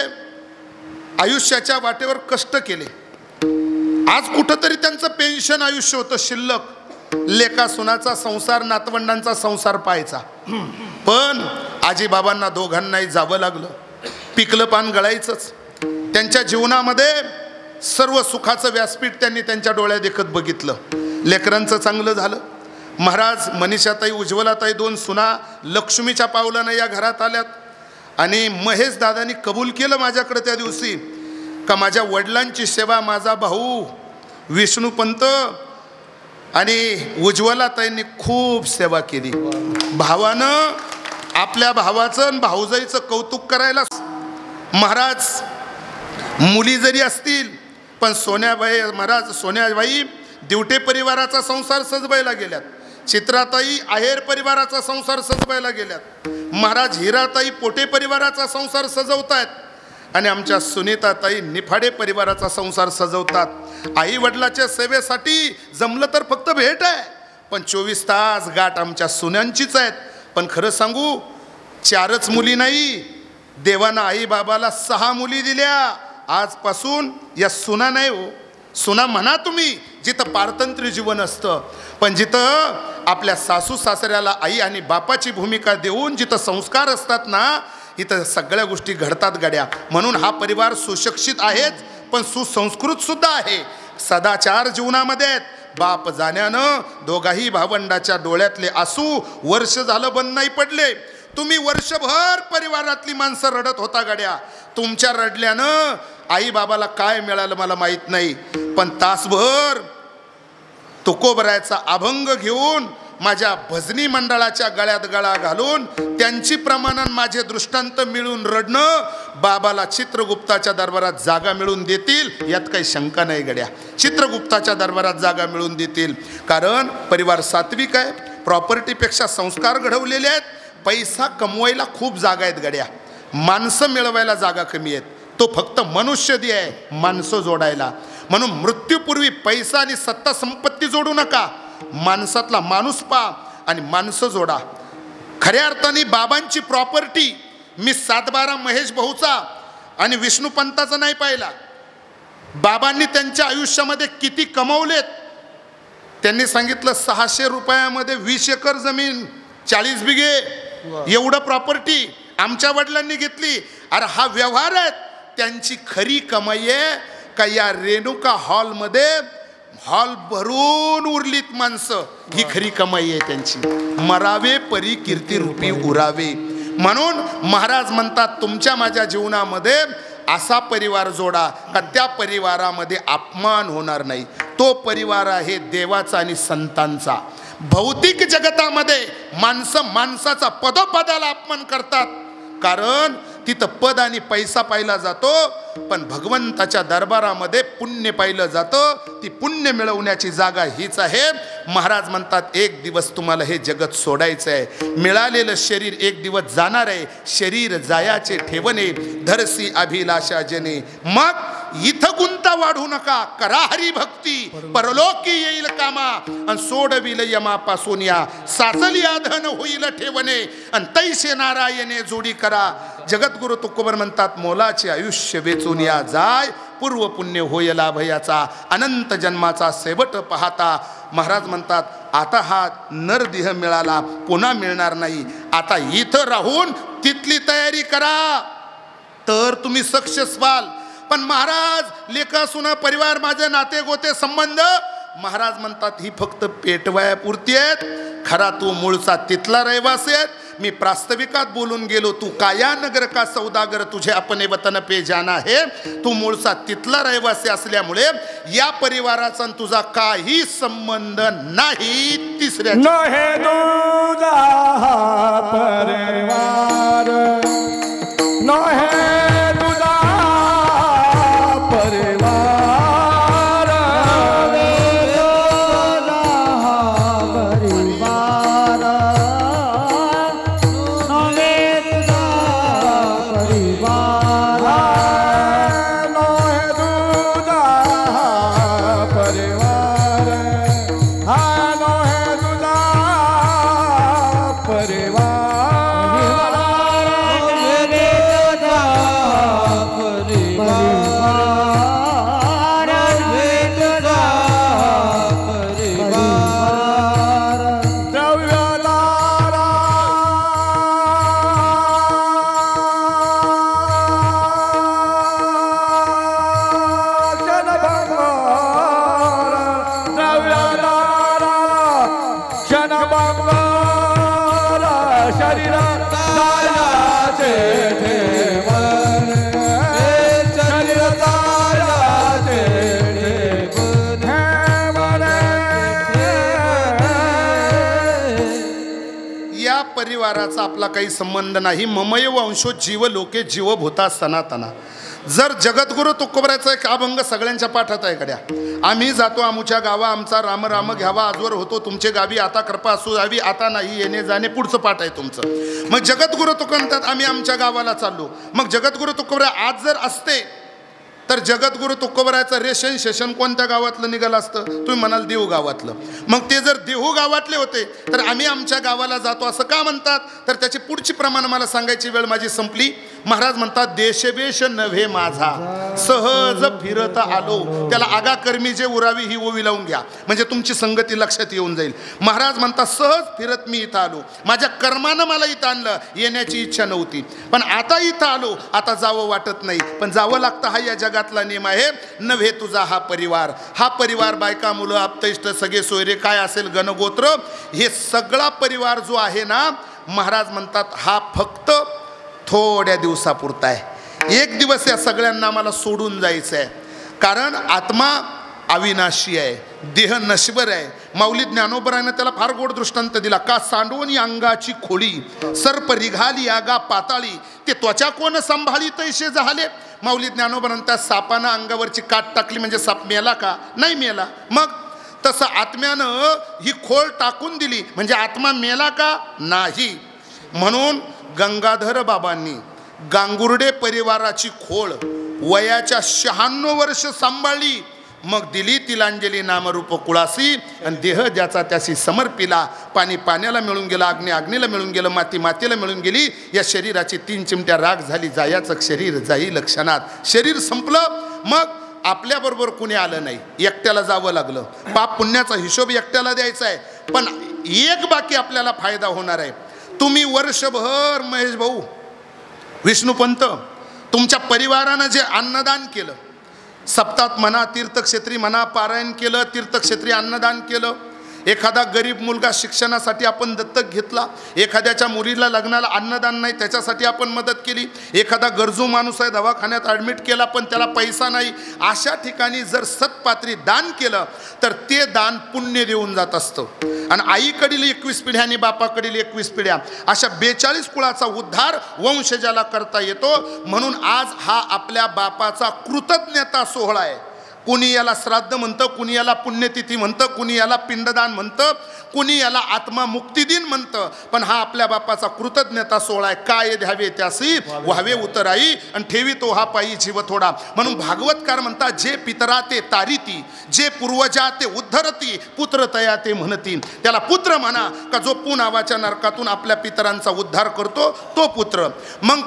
आयुष्याच्या वाटेवर कष्ट केले. आज कुठंतरी त्यांचं पेन्शन आयुष्य होतं शिल्लक. लेका सुनाचा संसार, नातवंडांचा संसार पाहायचा. पण आजी बाबांना दोघांनाही जावं लागलं. पिकलं पान गळायचंच. त्यांच्या जीवनामध्ये सर्व सुखाचं व्यासपीठ त्यांनी त्यांच्या डोळ्या देखत बघितलं. लेकरांचं चांगलं झालं. महाराज मनीषाताई, उज्ज्वलाताई, दोन सुना लक्ष्मीच्या पावलानं या घरात आल्यात. आणि महेश दादांनी कबूल केलं माझ्याकडे त्या दिवशी का माझ्या वडिलांची सेवा माझा भाऊ विष्णूपंत आणि उज्ज्वलाताईंनी खूप सेवा केली. भावानं आपल्या भावाचं आणि भाऊजाईचं कौतुक करायला. महाराज मुली जरी असतील पण सोन्याबाई, महाराज सोन्याबाई दिवटे परिवाराचा संसार सजवायला गेल्यात. चित्राताई आहेर परिवाराचा संसार सजवायला गेल्यात. महाराज हिराताई पोटे परिवाराचा संसार सजवतायत. आणि आमच्या सुनीताताई निफाडे परिवाराचा संसार सजवतात. आई वडिलाच्या सेवेसाठी जमलं तर फक्त भेट आहे पण 24 तास गाठ आमच्या सुन्यांचीच आहेत. पण खरं सांगू 4च मुली नाही, देवानं आई बाबाला 6 मुली दिल्या. आजपासून या सुना नाही हो, सुना म्हणा तुम्ही जिथं पारतंत्र्य जीवन असतं. पण जिथं आपल्या सासू सासऱ्याला आई आणि बापाची भूमिका देऊन जिथं संस्कार असतात ना, इथं सगळ्या गोष्टी घडतात गड्या. म्हणून हा परिवार सुशिक्षित आहेच पण सुसंस्कृत सुद्धा आहे. सदाचार जीवनामध्ये आहेत. बाप जाण्यानं दोघाही भावंडाच्या डोळ्यातले आसू वर्ष झालं बंद नाही पडले. तुम्ही वर्षभर परिवारातली माणसं रडत होता गड्या. तुमच्या रडल्यानं आई बाबाला काय मिळालं मला माहीत नाही. पण तासभर तुकोबरायचा अभंग घेऊन माझ्या भजनी मंडळाच्या गळ्यात गळा घालून त्यांची प्रमाणात माझे दृष्टांत मिळून रडणं बाबाला चित्रगुप्ताच्या दरबारात जागा मिळून देतील यात काही शंका नाही गड्या. चित्रगुप्ताच्या दरबारात जागा मिळून देतील. कारण परिवार सात्विक आहे. प्रॉपर्टीपेक्षा संस्कार घडवलेले आहेत. पैसा कमवायला खूप जागा आहेत गड्या. माणसं मिळवायला जागा कमी आहेत. तो फक्त मनुष्यदी आहे माणसं जोडायला. म्हणून मृत्यूपूर्वी पैसा आणि सत्ता संपत्ती जोडू नका. माणसातला माणूस पहा आणि माणसं जोडा. खऱ्या अर्थाने बाबांची प्रॉपर्टी मी 7-12 महेश भाऊचा आणि विष्णूपंताचा नाही पाहिला. बाबांनी त्यांच्या आयुष्यामध्ये किती कमवलेत. त्यांनी सांगितलं 600 रुपयामध्ये 20 एकर जमीन, 40 बिघे एवढं प्रॉपर्टी आमच्या वडिलांनी घेतली. अरे हा व्यवहार आहे. त्यांची खरी कमाई आहे का या रेणुका हॉलमध्ये हॉल भरून उरलीत माणसं, ही खरी कमाई आहे त्यांची. मरावे परी कीर्ती रूपी उरावे. म्हणून महाराज म्हणतात तुमच्या माझ्या जीवनामध्ये असा परिवार जोडा का त्या परिवारामध्ये अपमान होणार नाही. तो परिवार आहे देवाचा आणि संतांचा. भौतिक जगतामध्ये माणसं माणसाचा पदोपदाला अपमान करतात, कारण तिथं पद आणि पैसा पाहिला जातो, पण भगवंताच्या दरबारामध्ये पुण्य पाहिलं जातं. ती पुण्य मिळवण्याची जागा हीच आहे. महाराज म्हणतात एक दिवस तुम्हाला हे जगत सोडायचं आहे. मिळालेलं शरीर एक दिवस जाणार आहे. शरीर जायाचे ठेवणे धरसी अभिलाषा जने. मग इथं गुंता वाढू नका, करा हरिभक्ती, परलोकी येईल कामा. आणि सोडविल यमापासून या साचली आधन होईल ठेवणे. आणि तैसे नारायणे जोडी करा. जगद्गुरु तुकोबर म्हणतात मोलाचे आयुष्य वेचून या जाय, पूर्व पुण्य होय लाभयाचा. अनंत जन्माचा शेवट पाहता. महाराज म्हणतात आता हा नरदेह मिळाला, पुन्हा मिळणार नाही. आता इथं राहून तिथली तयारी करा, तर तुम्ही सक्सेस व्हाल. पण महाराज लेखा सुना परिवार माझे नाते गोते संबंध, महाराज म्हणतात ही फक्त पेटवायापुरती आहेत. खरा तू मूळचा तिथला रहिवासी आहे. मी प्रास्ताविकात बोलून गेलो, तू काया नगर का सौदागर तुझे अपने वतन पे जाना है. तू मूळचा तिथला रहिवासी असल्यामुळे या परिवाराचा तुझा काही संबंध नाही. तिसऱ्या नहे तुझा परिवार, नहे तुझा परिवार, परिवाराचा आपला काही संबंध नाही. ममय वंशो जीव लोके जीव भूता सनातना. जर जगद्गुरु तुकोबराचा एक अभंग सगळ्यांच्या पाठात आहे गड्या. आम्ही जातो आमुच्या गावा, आमचा राम राम घ्यावा, आजवर होतो तुमचे गावी, आता कृपा असू जावी, आता नाही येणे जाणे. पुढचं पाठ आहे तुमचं. मग जगद्गुरु तुकोबर म्हणतात आम्ही आमच्या गावाला चाललो. मग जगद्गुरु तुकोबर आज जर असते तर जगद्गुरु तुकोबराचं रेशन सेशन कोणत्या गावातलं निघालं असतं? तुम्ही म्हणाल देहू गावातलं. मग ते जर देहू गावातले होते तर आम्ही आमच्या गावाला जातो असं का म्हणतात? तर त्याची पुढची प्रमाण मला सांगायची वेळ माझी संपली. महाराज म्हणतात देशवेश नव्हे माझा, सहज फिरत आलो. त्याला आगाकर्मी जे उरावी ही ओवी लावून घ्या, म्हणजे तुमची संगती लक्षात येऊन जाईल. महाराज म्हणतात सहज फिरत मी इथं आलो. माझ्या कर्मानं मला इथं आणलं, येण्याची इच्छा नव्हती, पण आता इथं आलो. आता जावं वाटत नाही, पण जावं लागतं. हा या जगातला नियम आहे. नव्हे तुझा हा परिवार, हा परिवार बायका मुलं आप्तेष्ट सगळे सोयरे काय असेल गणगोत्र, हे सगळा परिवार जो आहे ना, महाराज म्हणतात हा फक्त थोड्या दिवसापुरता आहे. एक दिवस या सगळ्यांना मला सोडून जायचं आहे. कारण आत्मा अविनाशी आहे, देह नश्वर आहे. माऊली ज्ञानोबराने त्याला फार गोड दृष्टांत दिला. का सांडवणी अंगाची खोळी, सर्प रिघाली आगा पाताळी, ते त्वचा कोण सांभाळी तैसे झाले. माऊली ज्ञानोबराने त्या सापानं अंगावरची काट टाकली म्हणजे साप मेला का? नाही मेला. मग तसं आत्म्यानं ही खोळ टाकून दिली म्हणजे आत्मा मेला का? नाही. म्हणून गंगाधर बाबांनी गांगुर्डे परिवाराची खोळ वयाच्या 96 वर्ष सांभाळली. मग दिली तिलांजली नामरूप कुळासी, आणि देह ज्याचा त्याशी समर्पिला. पाणी पाण्याला मिळून गेलं, अग्नी अग्नीला मिळून गेलं, माती मातीला मिळून गेली. या शरीराची 3 चिमट्या राख झाली. जायाचं शरीर जाई लक्षणात. शरीर संपलं. मग आपल्याबरोबर कुणी आलं नाही, एकट्याला जावं लागलं. पाप पुण्याचा हिशोब एकट्याला द्यायचा आहे. पण एक बाकी आपल्याला फायदा होणार आहे. तुम्ही वर्षभर महेश भाऊ, विष्णुपंत, तुमच्या परिवारानं जे अन्नदान केलं, सप्तात म्हणा, तीर्थक्षेत्री म्हणा, पारायण केलं, तीर्थक्षेत्री अन्नदान केलं, एखादा गरीब मुलगा शिक्षणासाठी आपण दत्तक घेतला, एखाद्याच्या मुलीला लग्नाला अन्नदान नाही त्याच्यासाठी आपण मदत केली, एखादा गरजू माणूस आहे दवाखान्यात ॲडमिट केला पण त्याला पैसा नाही, अशा ठिकाणी जर सत्पात्री दान केलं तर ते दान पुण्य देऊन जात असतं. आणि आईकडील 21 पिढ्या आणि बापाकडील 21 पिढ्या अशा 42 कुळाचा उद्धार वंशजाला करता येतो. म्हणून आज हा आपल्या बापाचा कृतज्ञता सोहळा आहे. कुणी याला श्राद्ध म्हणतं, कुणी याला पुण्यतिथी म्हणतं, कुणी याला पिंडदान म्हणतं, कुणी याला आत्मा मुक्तिदिन म्हणतं, पण हा आपल्या बापाचा कृतज्ञता सोहळा आहे. काय द्यावे त्यासी व्हावे उतराई आणि ठेवी तो हा पायी जीव थोडा. म्हणून भागवतकार म्हणतात, जे पितरा ते तारिती, जे पूर्वजा ते उद्धरती, पुत्र तया ते म्हणती. त्याला पुत्र म्हणा का जो पुनावाच्या नरकातून आपल्या पितरांचा उद्धार करतो तो पुत्र. मग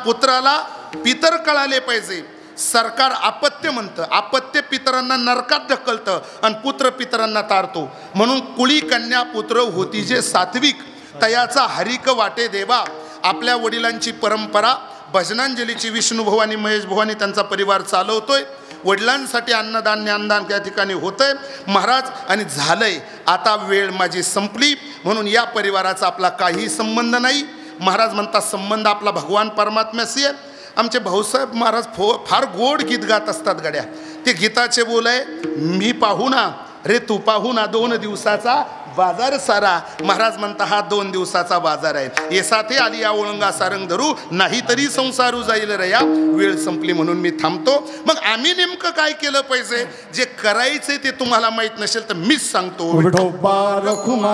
पुत्राला पितर कळाले पाहिजे. सरकार अपत्य म्हणतं, अपत्य पितरांना नरकात ढकलतं आणि पुत्र पितरांना तारतो. म्हणून कुळी कन्या पुत्र होती जे सात्विक, तयाचा हरिक वाटे देवा. आपल्या वडिलांची परंपरा भजनांजलीची विष्णुभाऊ आणि महेश भाऊ आणि त्यांचा परिवार चालवतोय. वडिलांसाठी अन्नदान ज्ञानदान त्या ठिकाणी होतंय महाराज. आणि झालंय आता वेळ माझी संपली म्हणून या परिवाराचा आपला काही संबंध नाही. महाराज म्हणतात संबंध आपला भगवान परमात्म्याशी आहे. आमचे भाऊसाहेब महाराज फार गोड गीत गात असतात गड्या. ते गीताचे बोल आहे, मी पाहू ना रे तू पाहू ना 2 दिवसाचा बाजार सारा. महाराज म्हणता हा 2 दिवसाचा बाजार आहे. ये साथे आली या ओळंगा सारंग धरू, नाही तरी संसारू जाईल रया. वेळ संपली म्हणून मी थांबतो. मग आम्ही नेमकं काय केलं पाहिजे? जे करायचे ते तुम्हाला माहीत नसेल तर मीच सांगतो. विठोबा रखुमा